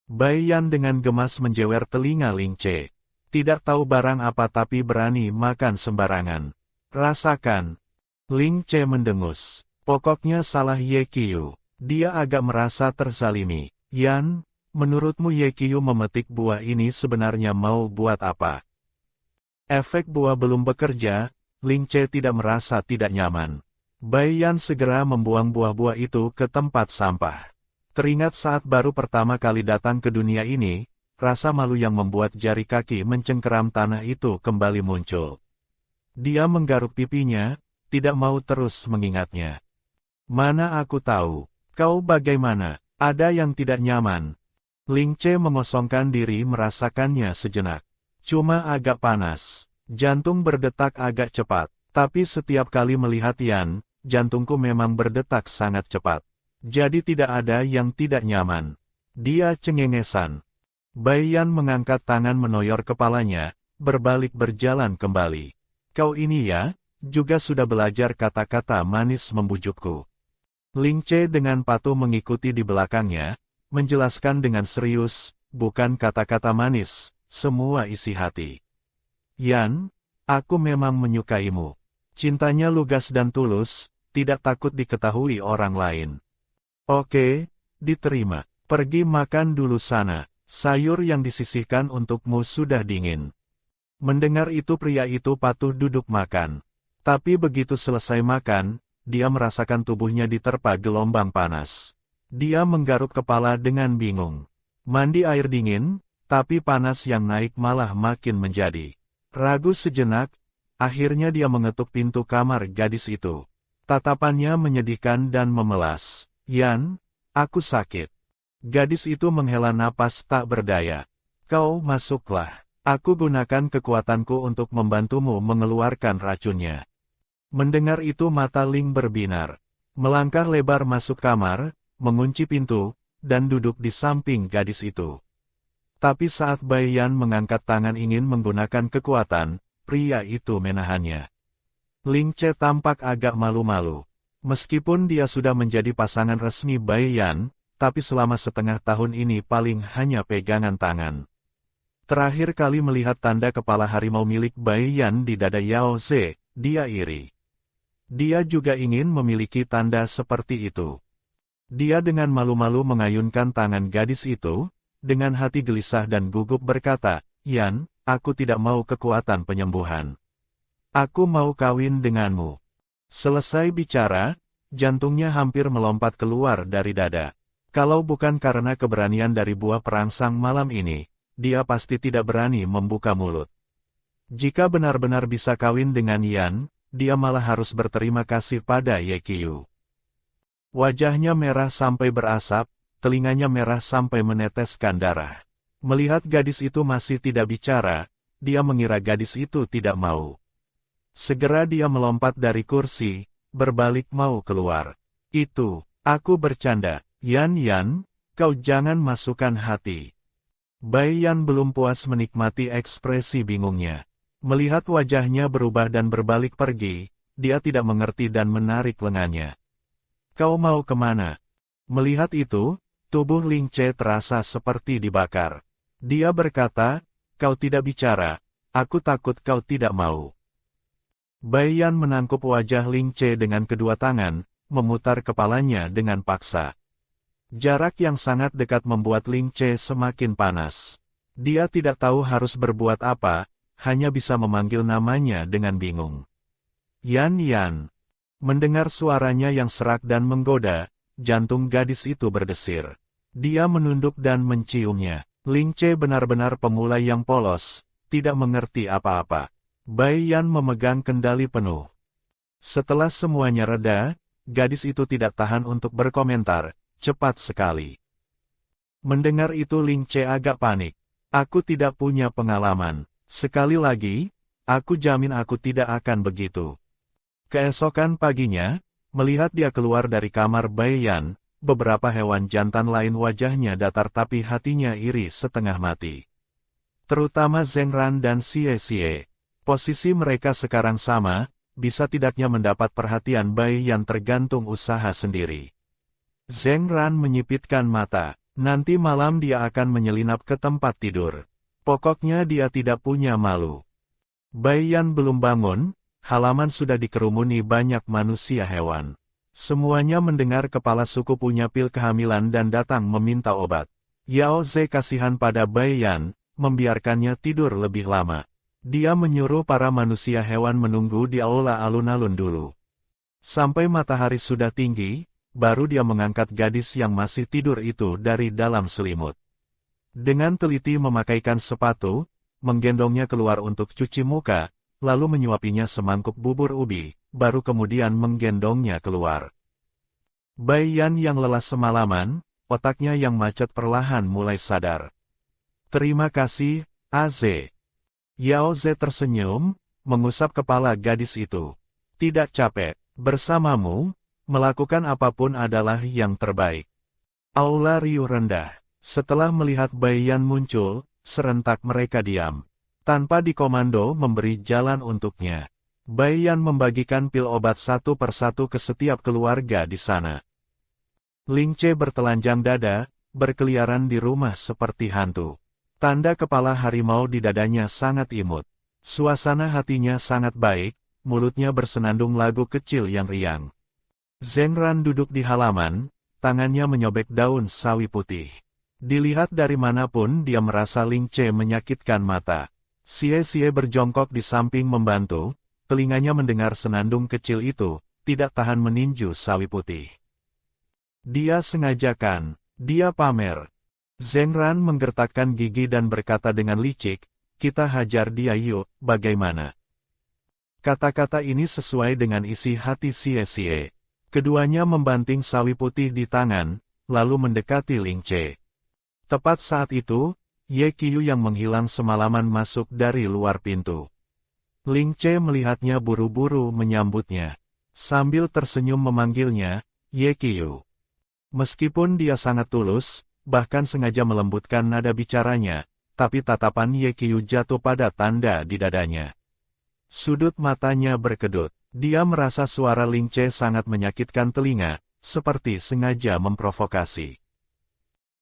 Bai Yan dengan gemas menjewer telinga Ling Ce. Tidak tahu barang apa tapi berani makan sembarangan. Rasakan. Ling Ce mendengus. Pokoknya salah Ye Qiu. Dia agak merasa terzalimi. Yan, menurutmu Ye Qiu memetik buah ini sebenarnya mau buat apa? Efek buah belum bekerja, Ling Ce tidak merasa tidak nyaman. Bai Yan segera membuang buah-buah itu ke tempat sampah. Teringat saat baru pertama kali datang ke dunia ini, rasa malu yang membuat jari kaki mencengkeram tanah itu kembali muncul. Dia menggaruk pipinya, tidak mau terus mengingatnya. Mana aku tahu, kau bagaimana? Ada yang tidak nyaman. Ling Ce mengosongkan diri merasakannya sejenak. Cuma agak panas, jantung berdetak agak cepat, tapi setiap kali melihat Yan, jantungku memang berdetak sangat cepat. Jadi tidak ada yang tidak nyaman. Dia cengengesan. Bai Yan mengangkat tangan menoyor kepalanya, berbalik berjalan kembali. Kau ini ya, juga sudah belajar kata-kata manis membujukku. Ling Ce dengan patuh mengikuti di belakangnya, menjelaskan dengan serius, bukan kata-kata manis, semua isi hati. Yan, aku memang menyukaimu. Cintanya lugas dan tulus, tidak takut diketahui orang lain. Oke, diterima. Pergi makan dulu sana, sayur yang disisihkan untukmu sudah dingin. Mendengar itu pria itu patuh duduk makan. Tapi begitu selesai makan, dia merasakan tubuhnya diterpa gelombang panas. Dia menggaruk kepala dengan bingung. Mandi air dingin, tapi panas yang naik malah makin menjadi. Ragu sejenak, akhirnya dia mengetuk pintu kamar gadis itu. Tatapannya menyedihkan dan memelas. Yan, aku sakit. Gadis itu menghela napas tak berdaya. Kau masuklah. Aku gunakan kekuatanku untuk membantumu mengeluarkan racunnya. Mendengar itu mata Ling berbinar. Melangkah lebar masuk kamar, mengunci pintu, dan duduk di samping gadis itu. Tapi saat Bai Yan mengangkat tangan ingin menggunakan kekuatan, pria itu menahannya. Ling Che tampak agak malu-malu. Meskipun dia sudah menjadi pasangan resmi Bai Yan, tapi selama setengah tahun ini paling hanya pegangan tangan. Terakhir kali melihat tanda kepala harimau milik Bai Yan di dada Yao Ze, dia iri. Dia juga ingin memiliki tanda seperti itu. Dia dengan malu-malu mengayunkan tangan gadis itu, dengan hati gelisah dan gugup berkata, Yan, aku tidak mau kekuatan penyembuhan. Aku mau kawin denganmu. Selesai bicara, jantungnya hampir melompat keluar dari dada. Kalau bukan karena keberanian dari buah perangsang malam ini, dia pasti tidak berani membuka mulut. Jika benar-benar bisa kawin dengan Yan, dia malah harus berterima kasih pada Ye Qiu. Wajahnya merah sampai berasap, telinganya merah sampai meneteskan darah. Melihat gadis itu masih tidak bicara, dia mengira gadis itu tidak mau. Segera dia melompat dari kursi, berbalik mau keluar. Itu, aku bercanda. Yan, kau jangan masukkan hati. Bai Yan belum puas menikmati ekspresi bingungnya. Melihat wajahnya berubah dan berbalik pergi, dia tidak mengerti dan menarik lengannya. Kau mau kemana? Melihat itu, tubuh Ling Che terasa seperti dibakar. Dia berkata, kau tidak bicara, aku takut kau tidak mau. Bai Yan menangkup wajah Ling Che dengan kedua tangan, memutar kepalanya dengan paksa. Jarak yang sangat dekat membuat Ling Che semakin panas. Dia tidak tahu harus berbuat apa, hanya bisa memanggil namanya dengan bingung. Yan. Mendengar suaranya yang serak dan menggoda, jantung gadis itu berdesir. Dia menunduk dan menciumnya. Ling Che benar-benar pemula yang polos, tidak mengerti apa-apa. Bai Yan memegang kendali penuh. Setelah semuanya reda, gadis itu tidak tahan untuk berkomentar, cepat sekali. Mendengar itu Ling Che agak panik. Aku tidak punya pengalaman. Sekali lagi, aku jamin aku tidak akan begitu. Keesokan paginya, melihat dia keluar dari kamar Bai Yan, beberapa hewan jantan lain wajahnya datar tapi hatinya iri setengah mati. Terutama Zheng Ran dan Xie. Posisi mereka sekarang sama, bisa tidaknya mendapat perhatian Bai Yan tergantung usaha sendiri. Zheng Ran menyipitkan mata, nanti malam dia akan menyelinap ke tempat tidur. Pokoknya dia tidak punya malu. Bai Yan belum bangun, halaman sudah dikerumuni banyak manusia hewan. Semuanya mendengar kepala suku punya pil kehamilan dan datang meminta obat. Yao Ze kasihan pada Bai Yan, membiarkannya tidur lebih lama. Dia menyuruh para manusia hewan menunggu di aula alun-alun dulu. Sampai matahari sudah tinggi, baru dia mengangkat gadis yang masih tidur itu dari dalam selimut. Dengan teliti memakaikan sepatu, menggendongnya keluar untuk cuci muka, lalu menyuapinya semangkuk bubur ubi, baru kemudian menggendongnya keluar. Bai Yan yang lelah semalaman, otaknya yang macet perlahan mulai sadar. Terima kasih, Az. Yao Ze tersenyum, mengusap kepala gadis itu. Tidak capek, bersamamu, melakukan apapun adalah yang terbaik. Aula riuh rendah. Setelah melihat Bai Yan muncul, serentak mereka diam. Tanpa dikomando memberi jalan untuknya. Bai Yan membagikan pil obat satu persatu ke setiap keluarga di sana. Ling Che bertelanjang dada, berkeliaran di rumah seperti hantu. Tanda kepala harimau di dadanya sangat imut. Suasana hatinya sangat baik, mulutnya bersenandung lagu kecil yang riang. Zheng Ran duduk di halaman, tangannya menyobek daun sawi putih. Dilihat dari manapun dia merasa Ling Che menyakitkan mata. Xie berjongkok di samping membantu, telinganya mendengar senandung kecil itu, tidak tahan meninju sawi putih. Dia sengajakan, dia pamer. Zheng Ran menggertakkan gigi dan berkata dengan licik, kita hajar dia yuk, bagaimana? Kata-kata ini sesuai dengan isi hati Xie. Keduanya membanting sawi putih di tangan, lalu mendekati Ling Che. Tepat saat itu, Ye Qiu yang menghilang semalaman masuk dari luar pintu. Ling Che melihatnya buru-buru menyambutnya. Sambil tersenyum memanggilnya, Ye Qiu. Meskipun dia sangat tulus, bahkan sengaja melembutkan nada bicaranya, tapi tatapan Ye Qiu jatuh pada tanda di dadanya. Sudut matanya berkedut. Dia merasa suara Ling Che sangat menyakitkan telinga, seperti sengaja memprovokasi.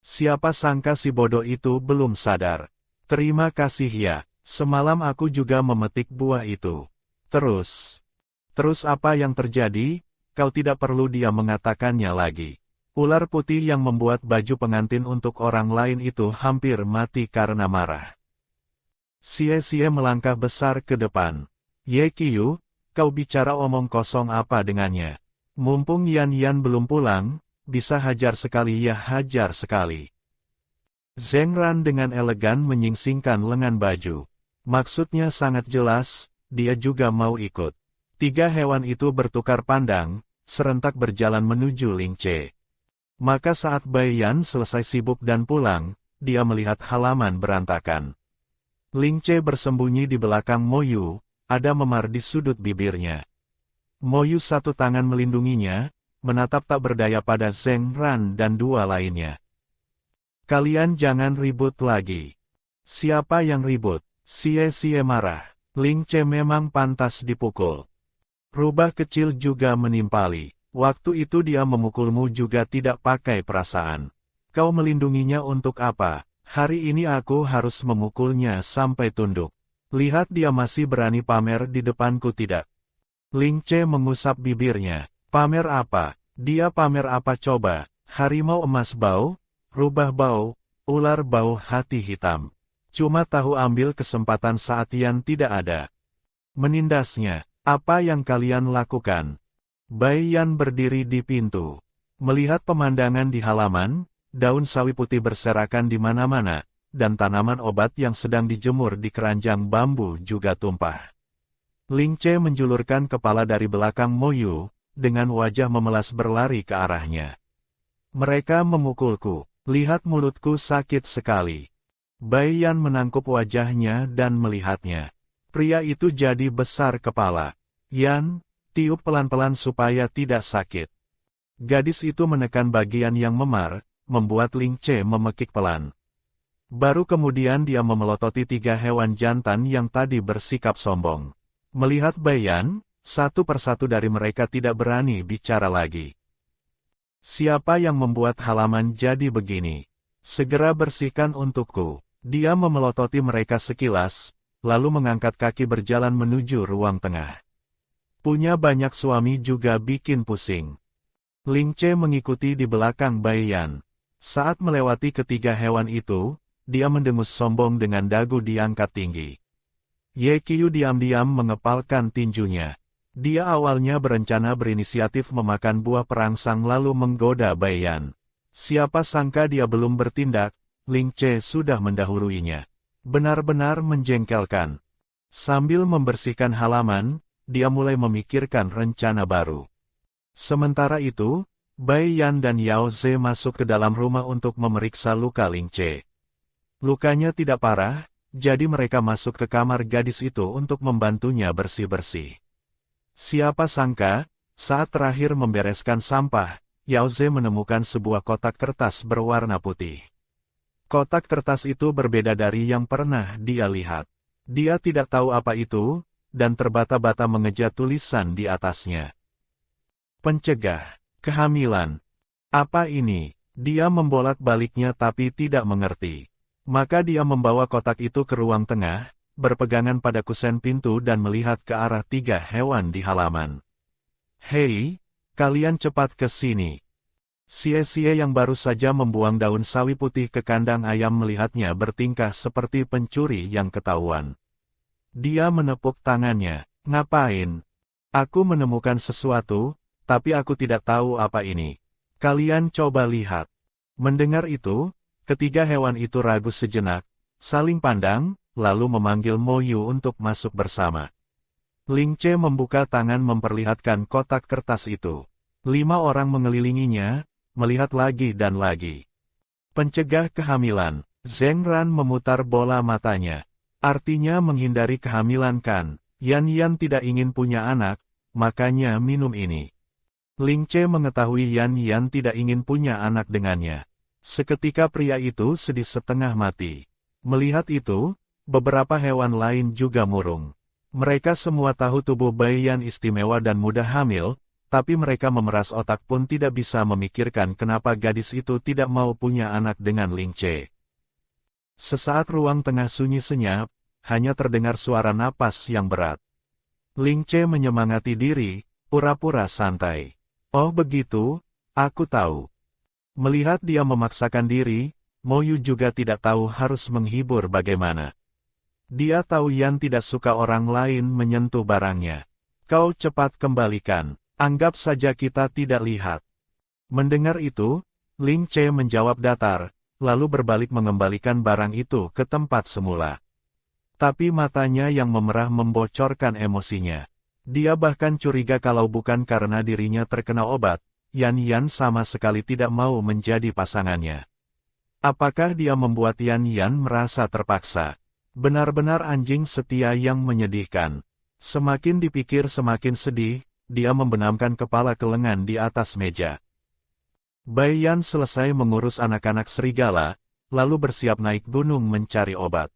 Siapa sangka si bodoh itu belum sadar. Terima kasih ya, semalam aku juga memetik buah itu. Terus apa yang terjadi? Kau tidak perlu dia mengatakannya lagi. Ular putih yang membuat baju pengantin untuk orang lain itu hampir mati karena marah. Xie melangkah besar ke depan. Ye Qiu, kau bicara omong kosong apa dengannya? Mumpung Yan belum pulang, bisa hajar sekali ya hajar sekali. Zheng Ran dengan elegan menyingsingkan lengan baju. Maksudnya sangat jelas, dia juga mau ikut. Tiga hewan itu bertukar pandang, serentak berjalan menuju Ling Che. Maka saat Bai Yan selesai sibuk dan pulang, dia melihat halaman berantakan. Ling Che bersembunyi di belakang Mo Yu, ada memar di sudut bibirnya. Mo Yu satu tangan melindunginya, menatap tak berdaya pada Zheng Ran dan dua lainnya. Kalian jangan ribut lagi. Siapa yang ribut? Xie marah. Ling Che memang pantas dipukul. Rubah kecil juga menimpali. Waktu itu dia memukulmu juga tidak pakai perasaan. Kau melindunginya untuk apa? Hari ini aku harus memukulnya sampai tunduk. Lihat dia masih berani pamer di depanku tidak? Ling Che mengusap bibirnya. Pamer apa? Dia pamer apa coba? Harimau emas bau, rubah bau, ular bau hati hitam. Cuma tahu ambil kesempatan saat Yan tidak ada. Menindasnya, apa yang kalian lakukan? Bai Yan berdiri di pintu. Melihat pemandangan di halaman, daun sawi putih berserakan di mana-mana, dan tanaman obat yang sedang dijemur di keranjang bambu juga tumpah. Ling Che menjulurkan kepala dari belakang Mo Yu, dengan wajah memelas berlari ke arahnya. Mereka memukulku, lihat mulutku sakit sekali. Bai Yan menangkup wajahnya dan melihatnya. Pria itu jadi besar kepala. Yan, tiup pelan-pelan supaya tidak sakit. Gadis itu menekan bagian yang memar, membuat Ling Che memekik pelan. Baru kemudian dia memelototi tiga hewan jantan yang tadi bersikap sombong. Melihat Bai Yan, satu persatu dari mereka tidak berani bicara lagi. Siapa yang membuat halaman jadi begini? Segera bersihkan untukku. Dia memelototi mereka sekilas, lalu mengangkat kaki berjalan menuju ruang tengah. Punya banyak suami juga bikin pusing. Ling Che mengikuti di belakang Bai Yan. Saat melewati ketiga hewan itu, dia mendengus sombong dengan dagu diangkat tinggi. Ye Qiu diam-diam mengepalkan tinjunya. Dia awalnya berencana berinisiatif memakan buah perangsang lalu menggoda Bai Yan. Siapa sangka dia belum bertindak, Ling Che sudah mendahuluinya. Benar-benar menjengkelkan. Sambil membersihkan halaman, dia mulai memikirkan rencana baru. Sementara itu, Bai Yan dan Yao Ze masuk ke dalam rumah untuk memeriksa luka Ling Che. Lukanya tidak parah, jadi mereka masuk ke kamar gadis itu untuk membantunya bersih-bersih. Siapa sangka, saat terakhir membereskan sampah, Yao Ze menemukan sebuah kotak kertas berwarna putih. Kotak kertas itu berbeda dari yang pernah dia lihat. Dia tidak tahu apa itu, dan terbata-bata mengeja tulisan di atasnya. Pencegah kehamilan. Apa ini? Dia membolak-baliknya tapi tidak mengerti. Maka dia membawa kotak itu ke ruang tengah, berpegangan pada kusen pintu dan melihat ke arah tiga hewan di halaman. Hei, kalian cepat ke sini. Xie yang baru saja membuang daun sawi putih ke kandang ayam melihatnya bertingkah seperti pencuri yang ketahuan. Dia menepuk tangannya. Ngapain? Aku menemukan sesuatu, tapi aku tidak tahu apa ini. Kalian coba lihat. Mendengar itu, ketiga hewan itu ragu sejenak, saling pandang, lalu memanggil Mo Yu untuk masuk bersama. Ling Ce membuka tangan memperlihatkan kotak kertas itu. 5 orang mengelilinginya, melihat lagi dan lagi. Pencegah kehamilan. Zheng Ran memutar bola matanya. Artinya menghindari kehamilan kan? Yan tidak ingin punya anak, makanya minum ini. Ling Ce mengetahui Yan tidak ingin punya anak dengannya. Seketika pria itu sedih setengah mati. Melihat itu, beberapa hewan lain juga murung. Mereka semua tahu tubuh bayi Yan istimewa dan mudah hamil, tapi mereka memeras otak pun tidak bisa memikirkan kenapa gadis itu tidak mau punya anak dengan Ling Ce. Sesaat ruang tengah sunyi senyap, hanya terdengar suara napas yang berat. Ling Ce menyemangati diri, pura-pura santai. Oh begitu, aku tahu. Melihat dia memaksakan diri, Mo Yu juga tidak tahu harus menghibur bagaimana. Dia tahu Yan tidak suka orang lain menyentuh barangnya. Kau cepat kembalikan, anggap saja kita tidak lihat. Mendengar itu, Ling Ce menjawab datar, lalu berbalik mengembalikan barang itu ke tempat semula. Tapi matanya yang memerah membocorkan emosinya. Dia bahkan curiga kalau bukan karena dirinya terkena obat, Yan sama sekali tidak mau menjadi pasangannya. Apakah dia membuat Yan merasa terpaksa? Benar-benar anjing setia yang menyedihkan. Semakin dipikir semakin sedih, dia membenamkan kepala ke lengan di atas meja. Bai Yan selesai mengurus anak-anak serigala, lalu bersiap naik gunung mencari obat.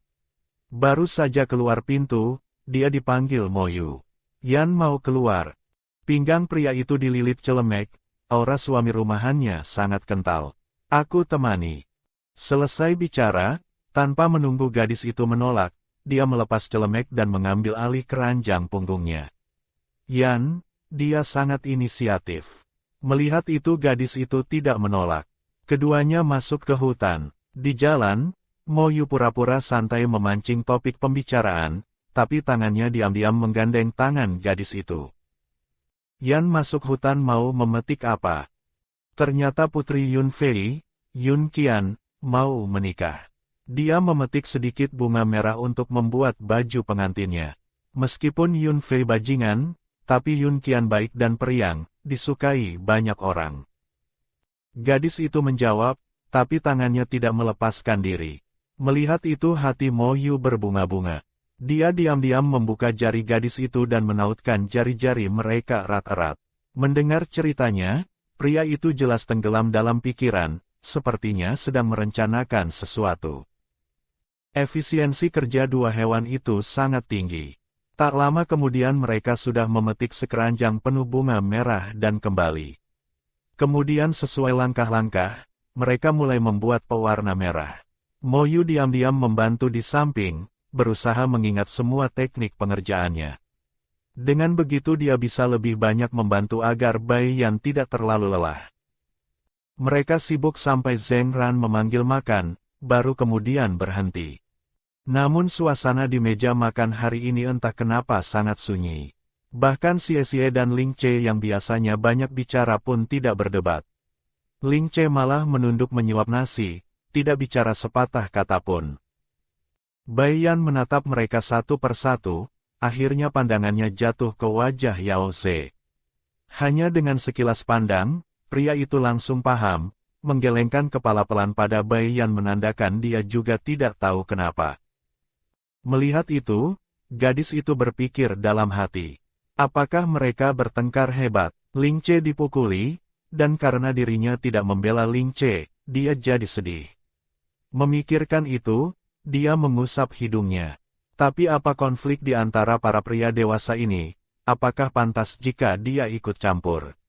Baru saja keluar pintu, dia dipanggil Mo Yu. Yan mau keluar. Pinggang pria itu dililit celemek, aura suami rumahannya sangat kental. Aku temani. Selesai bicara, tanpa menunggu gadis itu menolak, dia melepas celemek dan mengambil alih keranjang punggungnya. Yan, dia sangat inisiatif. Melihat itu gadis itu tidak menolak. Keduanya masuk ke hutan. Di jalan, Mo Yu pura-pura santai memancing topik pembicaraan, tapi tangannya diam-diam menggandeng tangan gadis itu. Yan masuk hutan mau memetik apa? Ternyata putri Yun Fei, Yun Qian, mau menikah. Dia memetik sedikit bunga merah untuk membuat baju pengantinnya. Meskipun Yun Fei bajingan, tapi Yun Qian baik dan periang, disukai banyak orang. Gadis itu menjawab, tapi tangannya tidak melepaskan diri. Melihat itu hati Mo Yu berbunga-bunga. Dia diam-diam membuka jari gadis itu dan menautkan jari-jari mereka erat-erat. Mendengar ceritanya, pria itu jelas tenggelam dalam pikiran, sepertinya sedang merencanakan sesuatu. Efisiensi kerja dua hewan itu sangat tinggi. Tak lama kemudian mereka sudah memetik sekeranjang penuh bunga merah dan kembali. Kemudian sesuai langkah-langkah, mereka mulai membuat pewarna merah. Mo Yu diam-diam membantu di samping, berusaha mengingat semua teknik pengerjaannya. Dengan begitu dia bisa lebih banyak membantu agar Bai Yan tidak terlalu lelah. Mereka sibuk sampai Zheng Ran memanggil makan, baru kemudian berhenti. Namun suasana di meja makan hari ini entah kenapa sangat sunyi. Bahkan Xie dan Ling Ce yang biasanya banyak bicara pun tidak berdebat. Ling Ce malah menunduk menyuap nasi, tidak bicara sepatah kata pun. Bai Yan menatap mereka satu persatu, akhirnya pandangannya jatuh ke wajah Yao Ze. Hanya dengan sekilas pandang, pria itu langsung paham, menggelengkan kepala pelan pada Bai Yan menandakan dia juga tidak tahu kenapa. Melihat itu, gadis itu berpikir dalam hati. Apakah mereka bertengkar hebat? Ling Ce dipukuli, dan karena dirinya tidak membela Ling Ce, dia jadi sedih. Memikirkan itu, dia mengusap hidungnya. Tapi apa konflik di antara para pria dewasa ini? Apakah pantas jika dia ikut campur?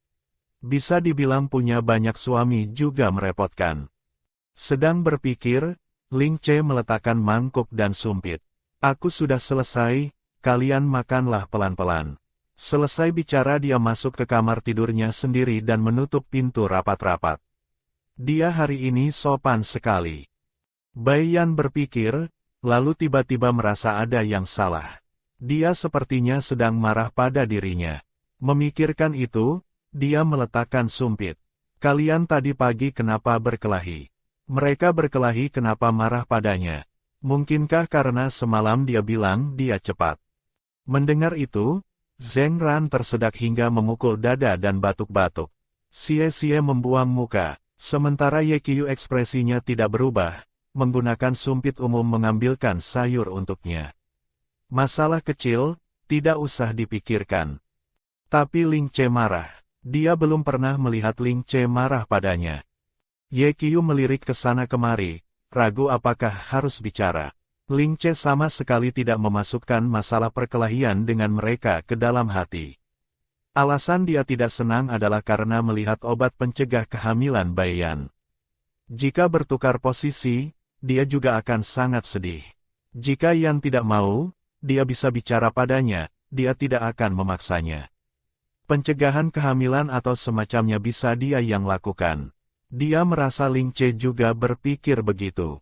Bisa dibilang punya banyak suami juga merepotkan. Sedang berpikir, Ling Ce meletakkan mangkuk dan sumpit. Aku sudah selesai, kalian makanlah pelan-pelan. Selesai bicara dia masuk ke kamar tidurnya sendiri dan menutup pintu rapat-rapat. Dia hari ini sopan sekali. Bai Yan berpikir, lalu tiba-tiba merasa ada yang salah. Dia sepertinya sedang marah pada dirinya. Memikirkan itu, dia meletakkan sumpit. Kalian tadi pagi kenapa berkelahi? Mereka berkelahi kenapa marah padanya? Mungkinkah karena semalam dia bilang dia cepat? Mendengar itu, Zheng Ran tersedak hingga memukul dada dan batuk-batuk. Xie membuang muka, sementara Ye Qiu ekspresinya tidak berubah, menggunakan sumpit umum mengambilkan sayur untuknya. Masalah kecil, tidak usah dipikirkan. Tapi Ling Che marah. Dia belum pernah melihat Ling Che marah padanya. Ye Qiu melirik ke sana kemari, ragu apakah harus bicara. Ling Che sama sekali tidak memasukkan masalah perkelahian dengan mereka ke dalam hati. Alasan dia tidak senang adalah karena melihat obat pencegah kehamilan Bai Yan. Jika bertukar posisi, dia juga akan sangat sedih. Jika Yan tidak mau, dia bisa bicara padanya, dia tidak akan memaksanya. Pencegahan kehamilan atau semacamnya bisa dia yang lakukan. Dia merasa Ling Che juga berpikir begitu.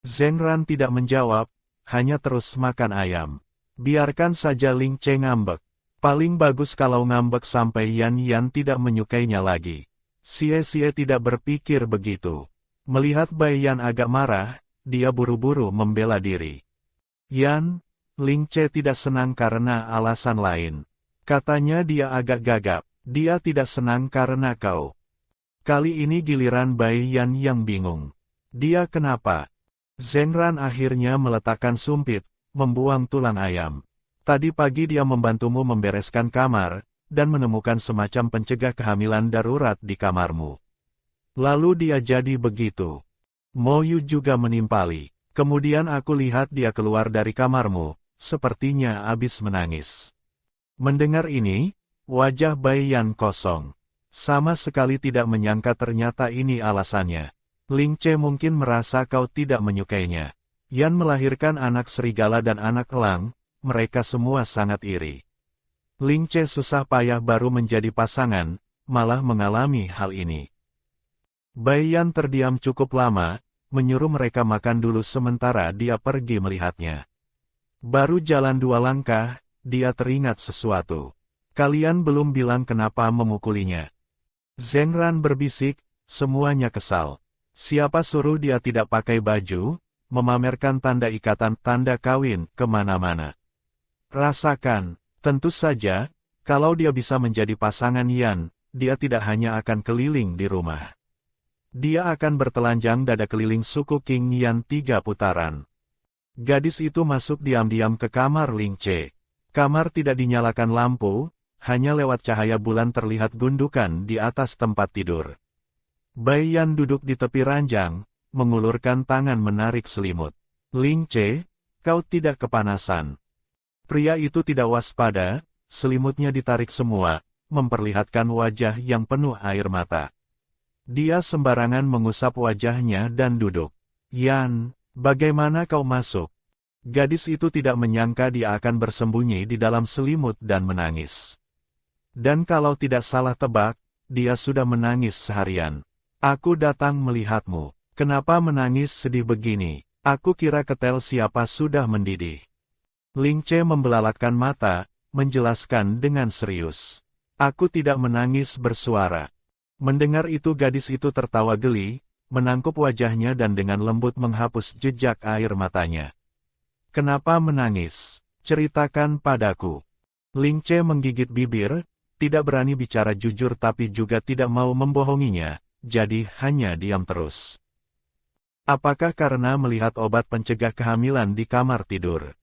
Zheng Ran tidak menjawab, hanya terus makan ayam. Biarkan saja Ling Che ngambek. Paling bagus kalau ngambek sampai Yan tidak menyukainya lagi. Xie tidak berpikir begitu. Melihat Bai Yan agak marah, dia buru-buru membela diri. Yan, Ling Che tidak senang karena alasan lain. Katanya dia agak gagap, dia tidak senang karena kau. Kali ini giliran Bai Yan yang bingung. Dia kenapa? Zheng Ran akhirnya meletakkan sumpit, membuang tulang ayam. Tadi pagi dia membantumu membereskan kamar, dan menemukan semacam pencegah kehamilan darurat di kamarmu. Lalu dia jadi begitu. Mo Yu juga menimpali. Kemudian aku lihat dia keluar dari kamarmu, sepertinya habis menangis. Mendengar ini, wajah Bai Yan kosong. Sama sekali tidak menyangka ternyata ini alasannya. Ling Che mungkin merasa kau tidak menyukainya. Yan melahirkan anak serigala dan anak elang, mereka semua sangat iri. Ling Che susah payah baru menjadi pasangan, malah mengalami hal ini. Bai Yan terdiam cukup lama, menyuruh mereka makan dulu sementara dia pergi melihatnya. Baru jalan 2 langkah, dia teringat sesuatu. Kalian belum bilang kenapa memukulinya. Zheng Ran berbisik, semuanya kesal. Siapa suruh dia tidak pakai baju, memamerkan tanda ikatan tanda kawin kemana-mana. Rasakan, tentu saja, kalau dia bisa menjadi pasangan Yan, dia tidak hanya akan keliling di rumah. Dia akan bertelanjang dada keliling suku King Yan 3 putaran. Gadis itu masuk diam-diam ke kamar Ling Che. Kamar tidak dinyalakan lampu, hanya lewat cahaya bulan terlihat gundukan di atas tempat tidur. Bai Yan duduk di tepi ranjang, mengulurkan tangan menarik selimut. Ling Che, kau tidak kepanasan. Pria itu tidak waspada, selimutnya ditarik semua, memperlihatkan wajah yang penuh air mata. Dia sembarangan mengusap wajahnya dan duduk. Yan, bagaimana kau masuk? Gadis itu tidak menyangka dia akan bersembunyi di dalam selimut dan menangis. Dan kalau tidak salah tebak, dia sudah menangis seharian. Aku datang melihatmu. Kenapa menangis sedih begini? Aku kira ketel siapa sudah mendidih. Ling Che membelalakkan mata, menjelaskan dengan serius. Aku tidak menangis bersuara. Mendengar itu gadis itu tertawa geli, menangkup wajahnya dan dengan lembut menghapus jejak air matanya. Kenapa menangis? Ceritakan padaku. Ling Che menggigit bibir, tidak berani bicara jujur tapi juga tidak mau membohonginya, jadi hanya diam terus. Apakah karena melihat obat pencegah kehamilan di kamar tidur?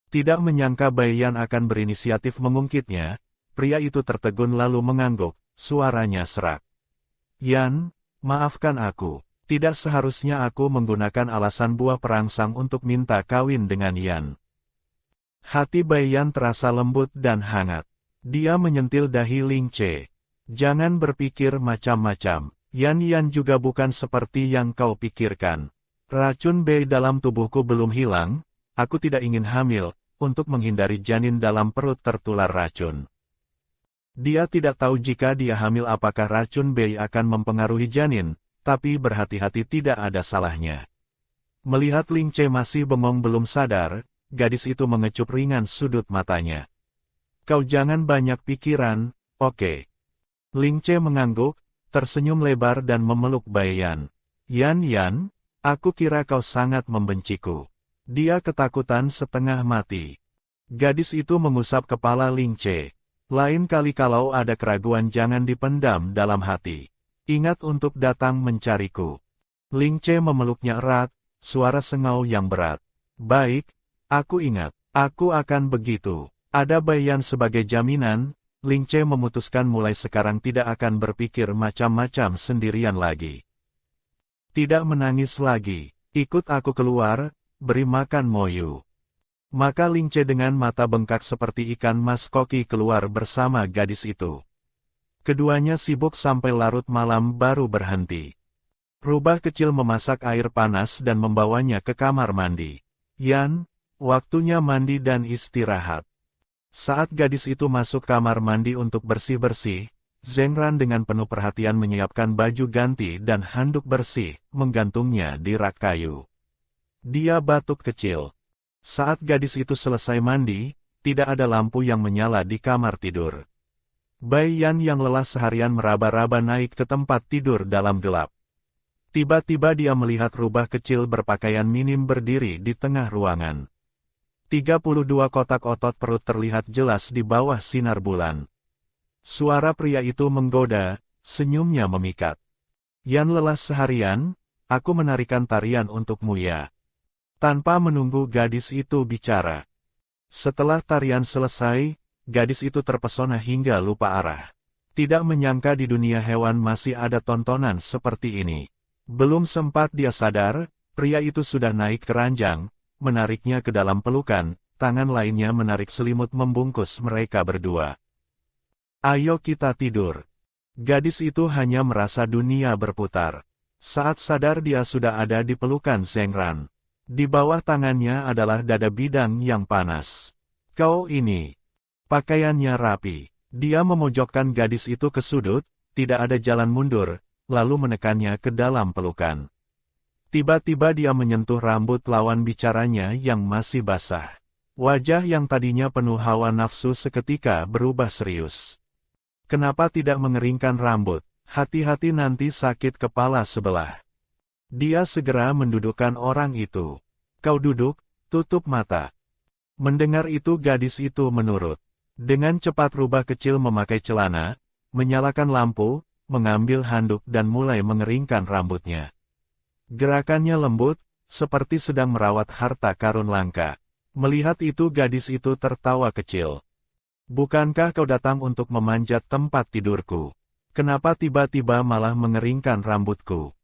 Tidak menyangka Bai Yan akan berinisiatif mengungkitnya, pria itu tertegun lalu mengangguk, suaranya serak. Yan, maafkan aku. Tidak seharusnya aku menggunakan alasan buah perangsang untuk minta kawin dengan Yan. Hati Bai Yan terasa lembut dan hangat. Dia menyentil dahi Ling Che. Jangan berpikir macam-macam. Yan juga bukan seperti yang kau pikirkan. Racun Bei dalam tubuhku belum hilang, aku tidak ingin hamil, untuk menghindari janin dalam perut tertular racun. Dia tidak tahu jika dia hamil apakah racun Bei akan mempengaruhi janin, tapi berhati-hati tidak ada salahnya. Melihat Ling Che masih bengong belum sadar, gadis itu mengecup ringan sudut matanya. Kau jangan banyak pikiran, oke? Ling Che mengangguk, tersenyum lebar dan memeluk Bai Yan. Yan, aku kira kau sangat membenciku. Dia ketakutan setengah mati. Gadis itu mengusap kepala Ling Che. Lain kali kalau ada keraguan jangan dipendam dalam hati. Ingat untuk datang mencariku. Ling Che memeluknya erat, suara sengau yang berat. Baik, aku ingat, aku akan begitu. Ada Bai Yan sebagai jaminan, Ling Che memutuskan mulai sekarang tidak akan berpikir macam-macam sendirian lagi. Tidak menangis lagi, ikut aku keluar, beri makan Moyu. Maka Ling Che dengan mata bengkak seperti ikan mas koki keluar bersama gadis itu. Keduanya sibuk sampai larut malam baru berhenti. Rubah kecil memasak air panas dan membawanya ke kamar mandi. Yan, waktunya mandi dan istirahat. Saat gadis itu masuk kamar mandi untuk bersih-bersih, Zheng Ran dengan penuh perhatian menyiapkan baju ganti dan handuk bersih, menggantungnya di rak kayu. Dia batuk kecil. Saat gadis itu selesai mandi, tidak ada lampu yang menyala di kamar tidur. Bai Yan yang lelah seharian meraba-raba naik ke tempat tidur dalam gelap. Tiba-tiba dia melihat rubah kecil berpakaian minim berdiri di tengah ruangan. 32 kotak otot perut terlihat jelas di bawah sinar bulan. Suara pria itu menggoda, senyumnya memikat. Yan lelah seharian, aku menarikan tarian untukmu ya. Tanpa menunggu gadis itu bicara. Setelah tarian selesai, gadis itu terpesona hingga lupa arah. Tidak menyangka di dunia hewan masih ada tontonan seperti ini. Belum sempat dia sadar, pria itu sudah naik ke ranjang, menariknya ke dalam pelukan, tangan lainnya menarik selimut membungkus mereka berdua. Ayo kita tidur. Gadis itu hanya merasa dunia berputar. Saat sadar dia sudah ada di pelukan Zheng Ran. Di bawah tangannya adalah dada bidang yang panas. Kau ini. Pakaiannya rapi. Dia memojokkan gadis itu ke sudut, tidak ada jalan mundur, lalu menekannya ke dalam pelukan. Tiba-tiba dia menyentuh rambut lawan bicaranya yang masih basah. Wajah yang tadinya penuh hawa nafsu seketika berubah serius. Kenapa tidak mengeringkan rambut? Hati-hati nanti sakit kepala sebelah. Dia segera mendudukkan orang itu. Kau duduk, tutup mata. Mendengar itu gadis itu menurut. Dengan cepat rubah kecil memakai celana, menyalakan lampu, mengambil handuk dan mulai mengeringkan rambutnya. Gerakannya lembut, seperti sedang merawat harta karun langka. Melihat itu gadis itu tertawa kecil. Bukankah kau datang untuk memanjat tempat tidurku? Kenapa tiba-tiba malah mengeringkan rambutku?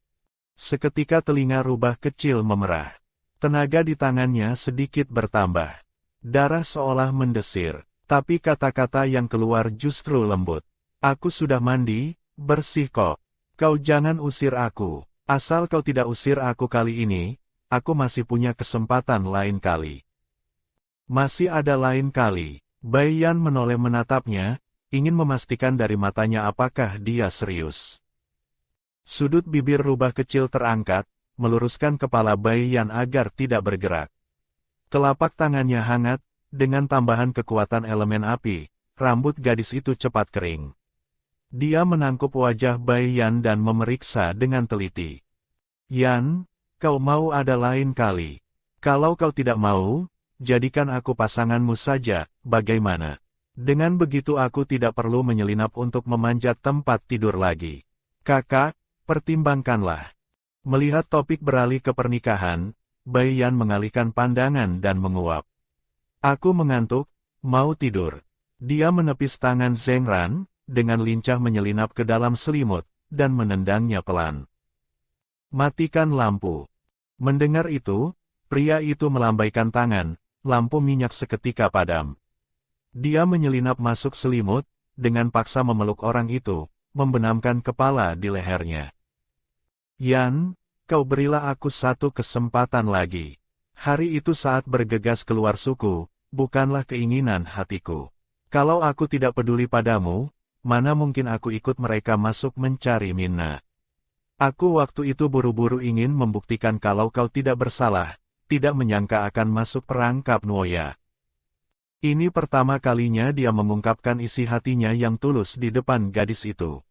Seketika telinga rubah kecil memerah. Tenaga di tangannya sedikit bertambah. Darah seolah mendesir, tapi kata-kata yang keluar justru lembut. Aku sudah mandi, bersih kok. Kau jangan usir aku. Asal kau tidak usir aku kali ini, aku masih punya kesempatan lain kali. Masih ada lain kali. Bai Yan menoleh menatapnya, ingin memastikan dari matanya apakah dia serius. Sudut bibir rubah kecil terangkat, meluruskan kepala Bai Yan agar tidak bergerak. Telapak tangannya hangat, dengan tambahan kekuatan elemen api, rambut gadis itu cepat kering. Dia menangkup wajah Bai Yan dan memeriksa dengan teliti. Yan, kau mau ada lain kali. Kalau kau tidak mau, jadikan aku pasanganmu saja, bagaimana? Dengan begitu aku tidak perlu menyelinap untuk memanjat tempat tidur lagi. Kakak, pertimbangkanlah. Melihat topik beralih ke pernikahan, Bai Yan mengalihkan pandangan dan menguap. Aku mengantuk, mau tidur. Dia menepis tangan Zheng Ran, dengan lincah menyelinap ke dalam selimut, dan menendangnya pelan. Matikan lampu. Mendengar itu, pria itu melambaikan tangan, lampu minyak seketika padam. Dia menyelinap masuk selimut, dengan paksa memeluk orang itu, membenamkan kepala di lehernya. Yan, kau berilah aku satu kesempatan lagi. Hari itu saat bergegas keluar suku, bukanlah keinginan hatiku. Kalau aku tidak peduli padamu, mana mungkin aku ikut mereka masuk mencari Minna. Aku waktu itu buru-buru ingin membuktikan kalau kau tidak bersalah, tidak menyangka akan masuk perangkap Nuoya. Ini pertama kalinya dia mengungkapkan isi hatinya yang tulus di depan gadis itu.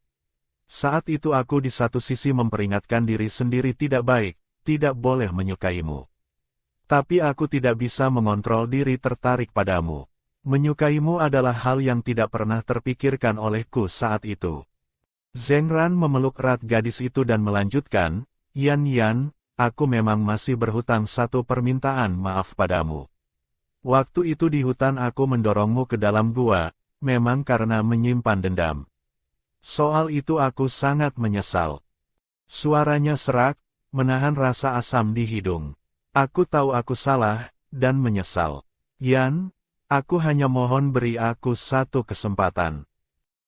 Saat itu aku di satu sisi memperingatkan diri sendiri tidak baik, tidak boleh menyukaimu. Tapi aku tidak bisa mengontrol diri tertarik padamu. Menyukaimu adalah hal yang tidak pernah terpikirkan olehku saat itu. Zheng Ran memeluk erat gadis itu dan melanjutkan, Yan, aku memang masih berhutang satu permintaan maaf padamu. Waktu itu di hutan aku mendorongmu ke dalam gua, memang karena menyimpan dendam. Soal itu aku sangat menyesal. Suaranya serak, menahan rasa asam di hidung. Aku tahu aku salah, dan menyesal. Yan, aku hanya mohon beri aku satu kesempatan.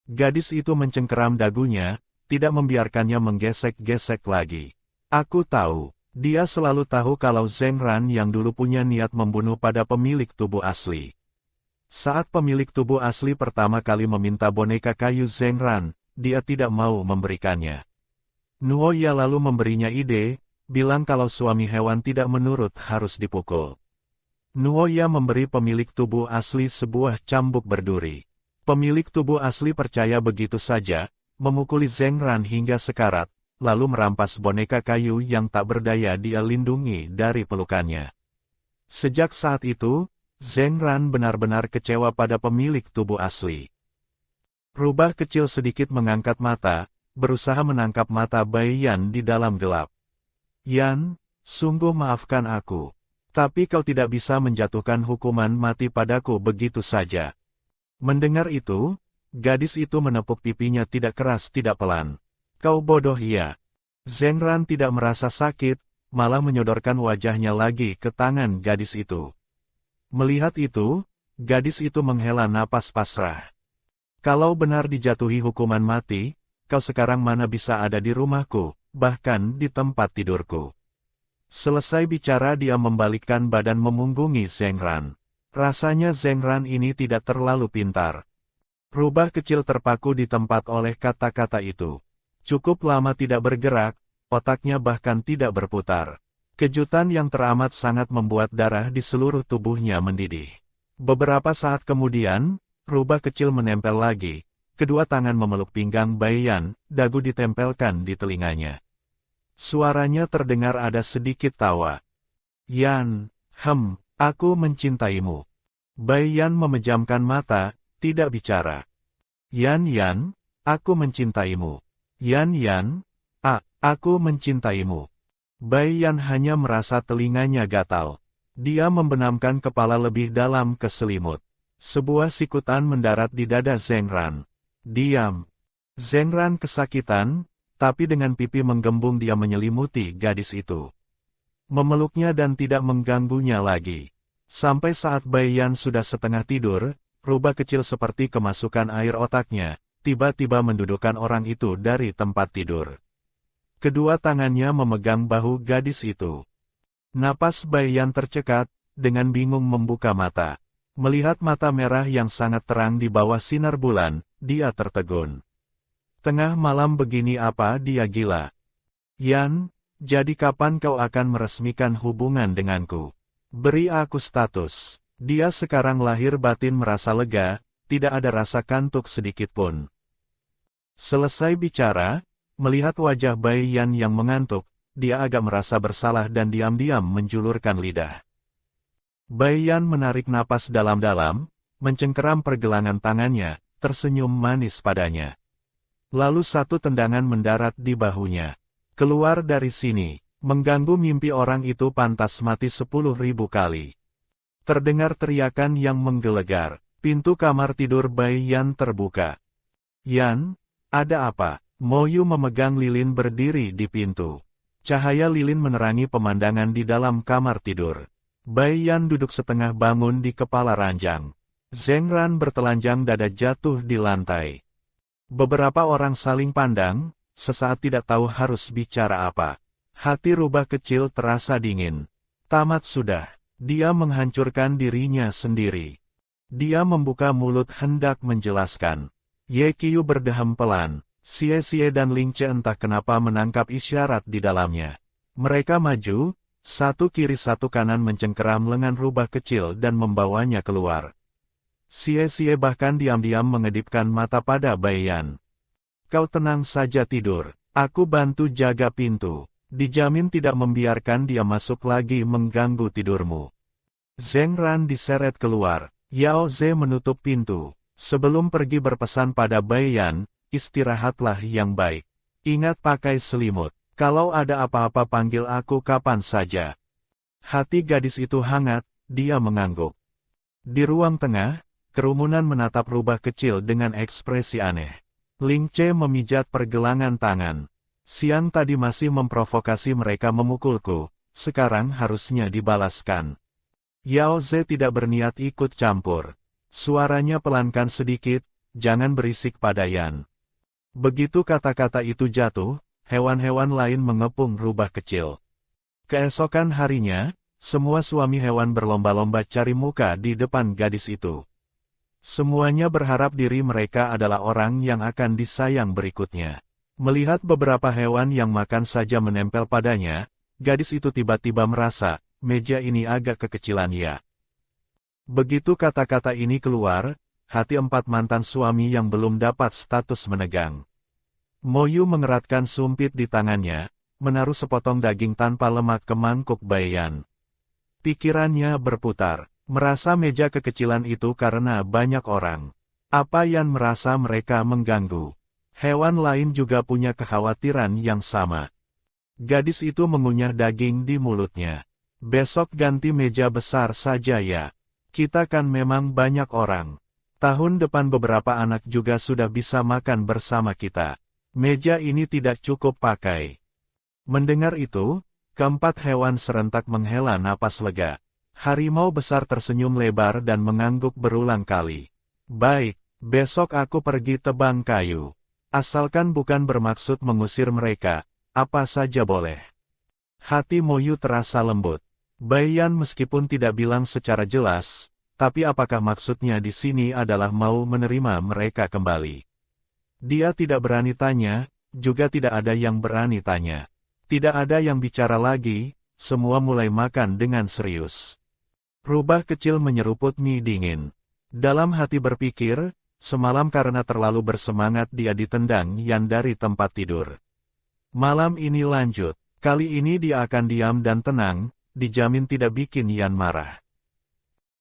Gadis itu mencengkeram dagunya, tidak membiarkannya menggesek-gesek lagi. Aku tahu, dia selalu tahu kalau Zheng Ran yang dulu punya niat membunuh pada pemilik tubuh asli. Saat pemilik tubuh asli pertama kali meminta boneka kayu Zheng Ran, dia tidak mau memberikannya. Nuoya lalu memberinya ide, bilang kalau suami hewan tidak menurut harus dipukul. Nuoya memberi pemilik tubuh asli sebuah cambuk berduri. Pemilik tubuh asli percaya begitu saja, memukuli Zheng Ran hingga sekarat, lalu merampas boneka kayu yang tak berdaya dia lindungi dari pelukannya. Sejak saat itu, Zheng Ran benar-benar kecewa pada pemilik tubuh asli. Rubah kecil sedikit mengangkat mata, berusaha menangkap mata Bai Yan di dalam gelap. Yan, sungguh maafkan aku. Tapi kau tidak bisa menjatuhkan hukuman mati padaku begitu saja. Mendengar itu, gadis itu menepuk pipinya tidak keras tidak pelan. Kau bodoh ya. Zheng Ran tidak merasa sakit, malah menyodorkan wajahnya lagi ke tangan gadis itu. Melihat itu, gadis itu menghela napas pasrah. Kalau benar dijatuhi hukuman mati, kau sekarang mana bisa ada di rumahku, bahkan di tempat tidurku. Selesai bicara dia membalikkan badan memunggungi Zheng Ran. Rasanya Zheng Ran ini tidak terlalu pintar. Rubah kecil terpaku di tempat oleh kata-kata itu. Cukup lama tidak bergerak, otaknya bahkan tidak berputar. Kejutan yang teramat sangat membuat darah di seluruh tubuhnya mendidih. Beberapa saat kemudian, rubah kecil menempel lagi. Kedua tangan memeluk pinggang Bai Yan, dagu ditempelkan di telinganya. Suaranya terdengar ada sedikit tawa. Yan, aku mencintaimu. Bai Yan memejamkan mata, tidak bicara. Yan, aku mencintaimu. Yan, aku mencintaimu. Bai Yan hanya merasa telinganya gatal. Dia membenamkan kepala lebih dalam ke selimut. Sebuah sikutan mendarat di dada Zheng Ran. Diam. Zheng Ran kesakitan, tapi dengan pipi menggembung dia menyelimuti gadis itu. Memeluknya dan tidak mengganggunya lagi. Sampai saat Bai Yan sudah setengah tidur, rubah kecil seperti kemasukan air otaknya, tiba-tiba mendudukkan orang itu dari tempat tidur. Kedua tangannya memegang bahu gadis itu. Napas Bai Yan tercekat, dengan bingung membuka mata. Melihat mata merah yang sangat terang di bawah sinar bulan, dia tertegun. Tengah malam begini apa dia gila? Yan, jadi kapan kau akan meresmikan hubungan denganku? Beri aku status. Dia sekarang lahir batin merasa lega, tidak ada rasa kantuk sedikit pun. Selesai bicara, melihat wajah Bai Yan yang mengantuk, dia agak merasa bersalah dan diam-diam menjulurkan lidah. Bai Yan menarik napas dalam-dalam, mencengkeram pergelangan tangannya, tersenyum manis padanya. Lalu satu tendangan mendarat di bahunya. Keluar dari sini, mengganggu mimpi orang itu pantas mati 10.000 kali. Terdengar teriakan yang menggelegar, pintu kamar tidur Bai Yan terbuka. Yan, ada apa? Mo Yu memegang lilin berdiri di pintu. Cahaya lilin menerangi pemandangan di dalam kamar tidur. Bai Yan duduk setengah bangun di kepala ranjang. Zheng Ran bertelanjang dada jatuh di lantai. Beberapa orang saling pandang, sesaat tidak tahu harus bicara apa. Hati rubah kecil terasa dingin. Tamat sudah. Dia menghancurkan dirinya sendiri. Dia membuka mulut hendak menjelaskan. Ye Qiu berdeham pelan. Xie dan Ling Ce entah kenapa menangkap isyarat di dalamnya. Mereka maju, satu kiri satu kanan mencengkeram lengan rubah kecil dan membawanya keluar. Xie bahkan diam-diam mengedipkan mata pada Bai Yan. Kau tenang saja tidur, aku bantu jaga pintu. Dijamin tidak membiarkan dia masuk lagi mengganggu tidurmu. Zheng Ran diseret keluar. Yao Ze menutup pintu. Sebelum pergi berpesan pada Bai Yan, istirahatlah yang baik. Ingat pakai selimut. Kalau ada apa-apa panggil aku kapan saja. Hati gadis itu hangat, dia mengangguk. Di ruang tengah, kerumunan menatap rubah kecil dengan ekspresi aneh. Ling Ce memijat pergelangan tangan. Siang tadi masih memprovokasi mereka memukulku, sekarang harusnya dibalaskan. Yao Ze tidak berniat ikut campur. Suaranya pelankan sedikit, jangan berisik pada Yan. Begitu kata-kata itu jatuh, hewan-hewan lain mengepung rubah kecil. Keesokan harinya, semua suami hewan berlomba-lomba cari muka di depan gadis itu. Semuanya berharap diri mereka adalah orang yang akan disayang berikutnya. Melihat beberapa hewan yang makan saja menempel padanya, gadis itu tiba-tiba merasa, meja ini agak kekecilan ya. Begitu kata-kata ini keluar, hati empat mantan suami yang belum dapat status menegang. Mo Yu mengeratkan sumpit di tangannya, menaruh sepotong daging tanpa lemak ke mangkuk Bai Yan. Pikirannya berputar, merasa meja kekecilan itu karena banyak orang. Apa Yan merasa mereka mengganggu? Hewan lain juga punya kekhawatiran yang sama. Gadis itu mengunyah daging di mulutnya. Besok ganti meja besar saja ya. Kita kan memang banyak orang. Tahun depan beberapa anak juga sudah bisa makan bersama kita. Meja ini tidak cukup pakai. Mendengar itu, keempat hewan serentak menghela napas lega. Harimau besar tersenyum lebar dan mengangguk berulang kali. Baik, besok aku pergi tebang kayu. Asalkan bukan bermaksud mengusir mereka, apa saja boleh. Hati Mo Yu terasa lembut. Bai Yan meskipun tidak bilang secara jelas, tapi apakah maksudnya di sini adalah mau menerima mereka kembali? Dia tidak berani tanya, juga tidak ada yang berani tanya. Tidak ada yang bicara lagi, semua mulai makan dengan serius. Rubah kecil menyeruput mie dingin. Dalam hati berpikir, semalam karena terlalu bersemangat dia ditendang Yan dari tempat tidur. Malam ini lanjut, kali ini dia akan diam dan tenang, dijamin tidak bikin Yan marah.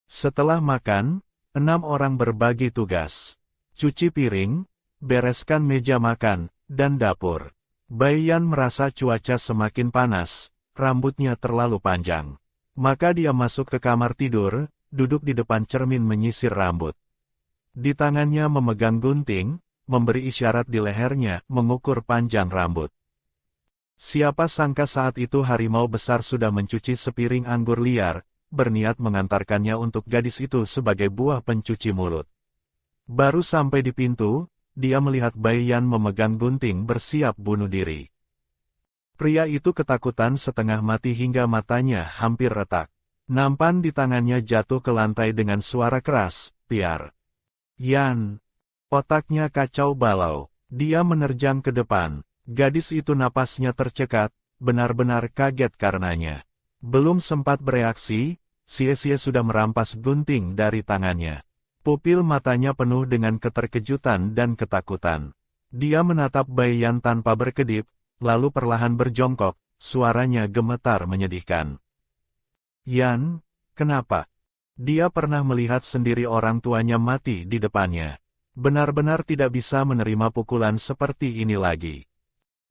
Setelah makan, 6 orang berbagi tugas. Cuci piring, bereskan meja makan, dan dapur. Bai Yan merasa cuaca semakin panas, rambutnya terlalu panjang. Maka dia masuk ke kamar tidur, duduk di depan cermin menyisir rambut. Di tangannya memegang gunting, memberi isyarat di lehernya, mengukur panjang rambut. Siapa sangka saat itu harimau besar sudah mencuci sepiring anggur liar, berniat mengantarkannya untuk gadis itu sebagai buah pencuci mulut. Baru sampai di pintu, dia melihat Bai Yan memegang gunting bersiap bunuh diri. Pria itu ketakutan setengah mati hingga matanya hampir retak. Nampan di tangannya jatuh ke lantai dengan suara keras, piar. Yan. Otaknya kacau balau. Dia menerjang ke depan. Gadis itu napasnya tercekat, benar-benar kaget karenanya. Belum sempat bereaksi, Xie sudah merampas gunting dari tangannya. Pupil matanya penuh dengan keterkejutan dan ketakutan. Dia menatap Bai Yan tanpa berkedip, lalu perlahan berjongkok, suaranya gemetar menyedihkan. Yan, kenapa? Dia pernah melihat sendiri orang tuanya mati di depannya. Benar-benar tidak bisa menerima pukulan seperti ini lagi.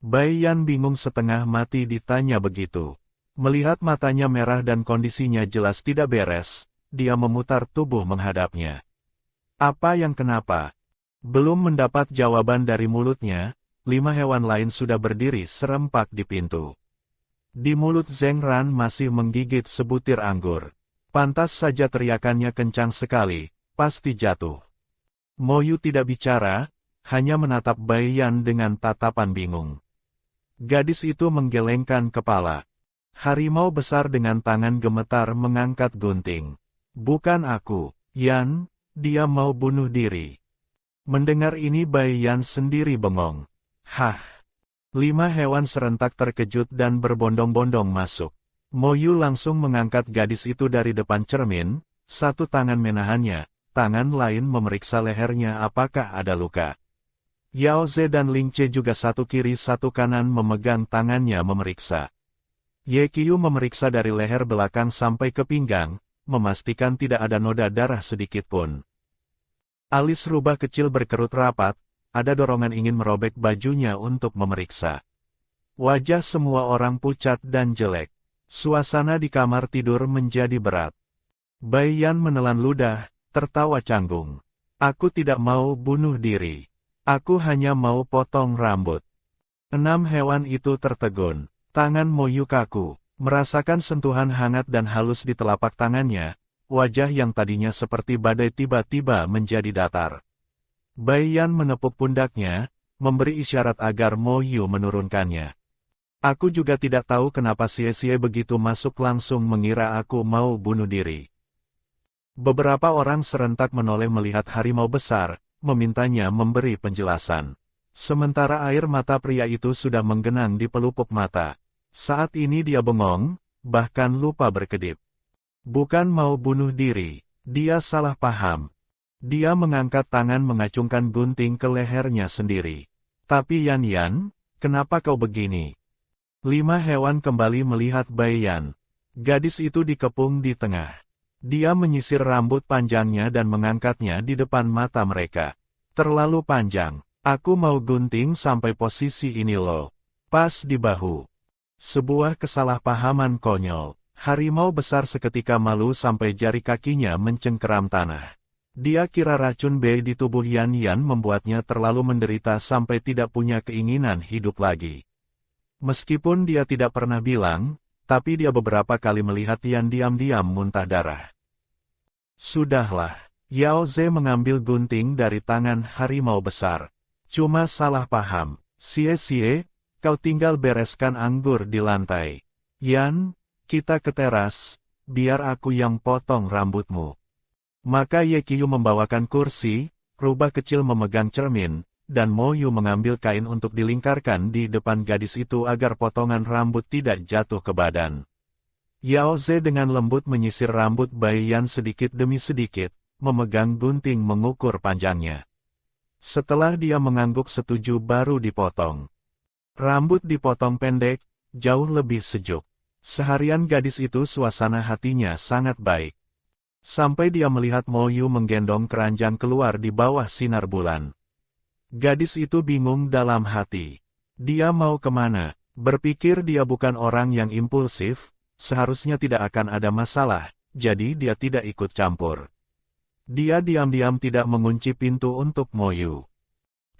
Bai Yan bingung setengah mati ditanya begitu. Melihat matanya merah dan kondisinya jelas tidak beres, dia memutar tubuh menghadapnya. Apa yang kenapa? Belum mendapat jawaban dari mulutnya, 5 hewan lain sudah berdiri serempak di pintu. Di mulut Zheng Ran masih menggigit sebutir anggur. Pantas saja teriakannya kencang sekali, pasti jatuh. Mo Yu tidak bicara, hanya menatap Bai Yan dengan tatapan bingung. Gadis itu menggelengkan kepala. Harimau besar dengan tangan gemetar mengangkat gunting. Bukan aku, Yan, dia mau bunuh diri. Mendengar ini Bai Yan sendiri bengong. Hah! 5 hewan serentak terkejut dan berbondong-bondong masuk. Moyu langsung mengangkat gadis itu dari depan cermin, satu tangan menahannya, tangan lain memeriksa lehernya apakah ada luka. Yao Ze dan Ling Che juga satu kiri satu kanan memegang tangannya memeriksa. Ye Qiu memeriksa dari leher belakang sampai ke pinggang, memastikan tidak ada noda darah sedikit pun. Alis rubah kecil berkerut rapat, ada dorongan ingin merobek bajunya untuk memeriksa. Wajah semua orang pucat dan jelek. Suasana di kamar tidur menjadi berat. Bai Yan menelan ludah, tertawa canggung. Aku tidak mau bunuh diri. Aku hanya mau potong rambut. 6 hewan itu tertegun. Tangan Moyu kaku, merasakan sentuhan hangat dan halus di telapak tangannya. Wajah yang tadinya seperti badai tiba-tiba menjadi datar. Bai Yan menepuk pundaknya, memberi isyarat agar Moyu menurunkannya. Aku juga tidak tahu kenapa Xie begitu masuk langsung mengira aku mau bunuh diri. Beberapa orang serentak menoleh melihat harimau besar, memintanya memberi penjelasan. Sementara air mata pria itu sudah menggenang di pelupuk mata. Saat ini dia bengong, bahkan lupa berkedip. Bukan mau bunuh diri, dia salah paham. Dia mengangkat tangan mengacungkan gunting ke lehernya sendiri. Tapi Yan, kenapa kau begini? 5 hewan kembali melihat Bai Yan. Gadis itu dikepung di tengah. Dia menyisir rambut panjangnya dan mengangkatnya di depan mata mereka. Terlalu panjang. Aku mau gunting sampai posisi ini loh. Pas di bahu. Sebuah kesalahpahaman konyol. Harimau besar seketika malu sampai jari kakinya mencengkeram tanah. Dia kira racun B di tubuh Yan membuatnya terlalu menderita sampai tidak punya keinginan hidup lagi. Meskipun dia tidak pernah bilang, tapi dia beberapa kali melihat Yan diam-diam muntah darah. Sudahlah, Yao Ze mengambil gunting dari tangan harimau besar. Cuma salah paham. Xie, kau tinggal bereskan anggur di lantai. Yan, kita ke teras, biar aku yang potong rambutmu. Maka Ye Qiu membawakan kursi, rubah kecil memegang cermin, dan Moyu mengambil kain untuk dilingkarkan di depan gadis itu agar potongan rambut tidak jatuh ke badan. Yao Ze dengan lembut menyisir rambut Bai Yan sedikit demi sedikit, memegang gunting mengukur panjangnya. Setelah dia mengangguk setuju baru dipotong. Rambut dipotong pendek, jauh lebih sejuk. Seharian gadis itu suasana hatinya sangat baik. Sampai dia melihat Moyu menggendong keranjang keluar di bawah sinar bulan. Gadis itu bingung dalam hati. Dia mau kemana? Berpikir dia bukan orang yang impulsif, seharusnya tidak akan ada masalah, jadi dia tidak ikut campur. Dia diam-diam tidak mengunci pintu untuk Moyu.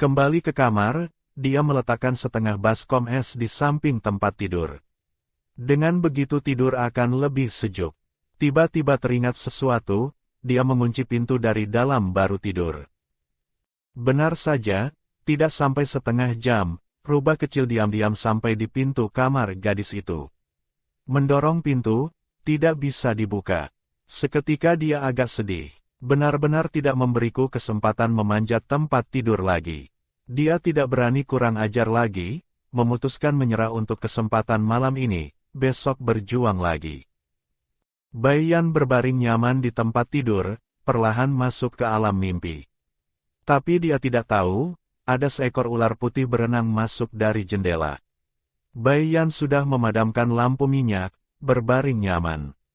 Kembali ke kamar, dia meletakkan setengah baskom es di samping tempat tidur. Dengan begitu tidur akan lebih sejuk. Tiba-tiba teringat sesuatu, dia mengunci pintu dari dalam baru tidur. Benar saja, tidak sampai setengah jam, rubah kecil diam-diam sampai di pintu kamar gadis itu. Mendorong pintu, tidak bisa dibuka. Seketika dia agak sedih. Benar-benar tidak memberiku kesempatan memanjat tempat tidur lagi. Dia tidak berani kurang ajar lagi, memutuskan menyerah untuk kesempatan malam ini, besok berjuang lagi. Bai Yan berbaring nyaman di tempat tidur, perlahan masuk ke alam mimpi. Tapi dia tidak tahu, ada seekor ular putih berenang masuk dari jendela. Bai Yan sudah memadamkan lampu minyak, berbaring nyaman.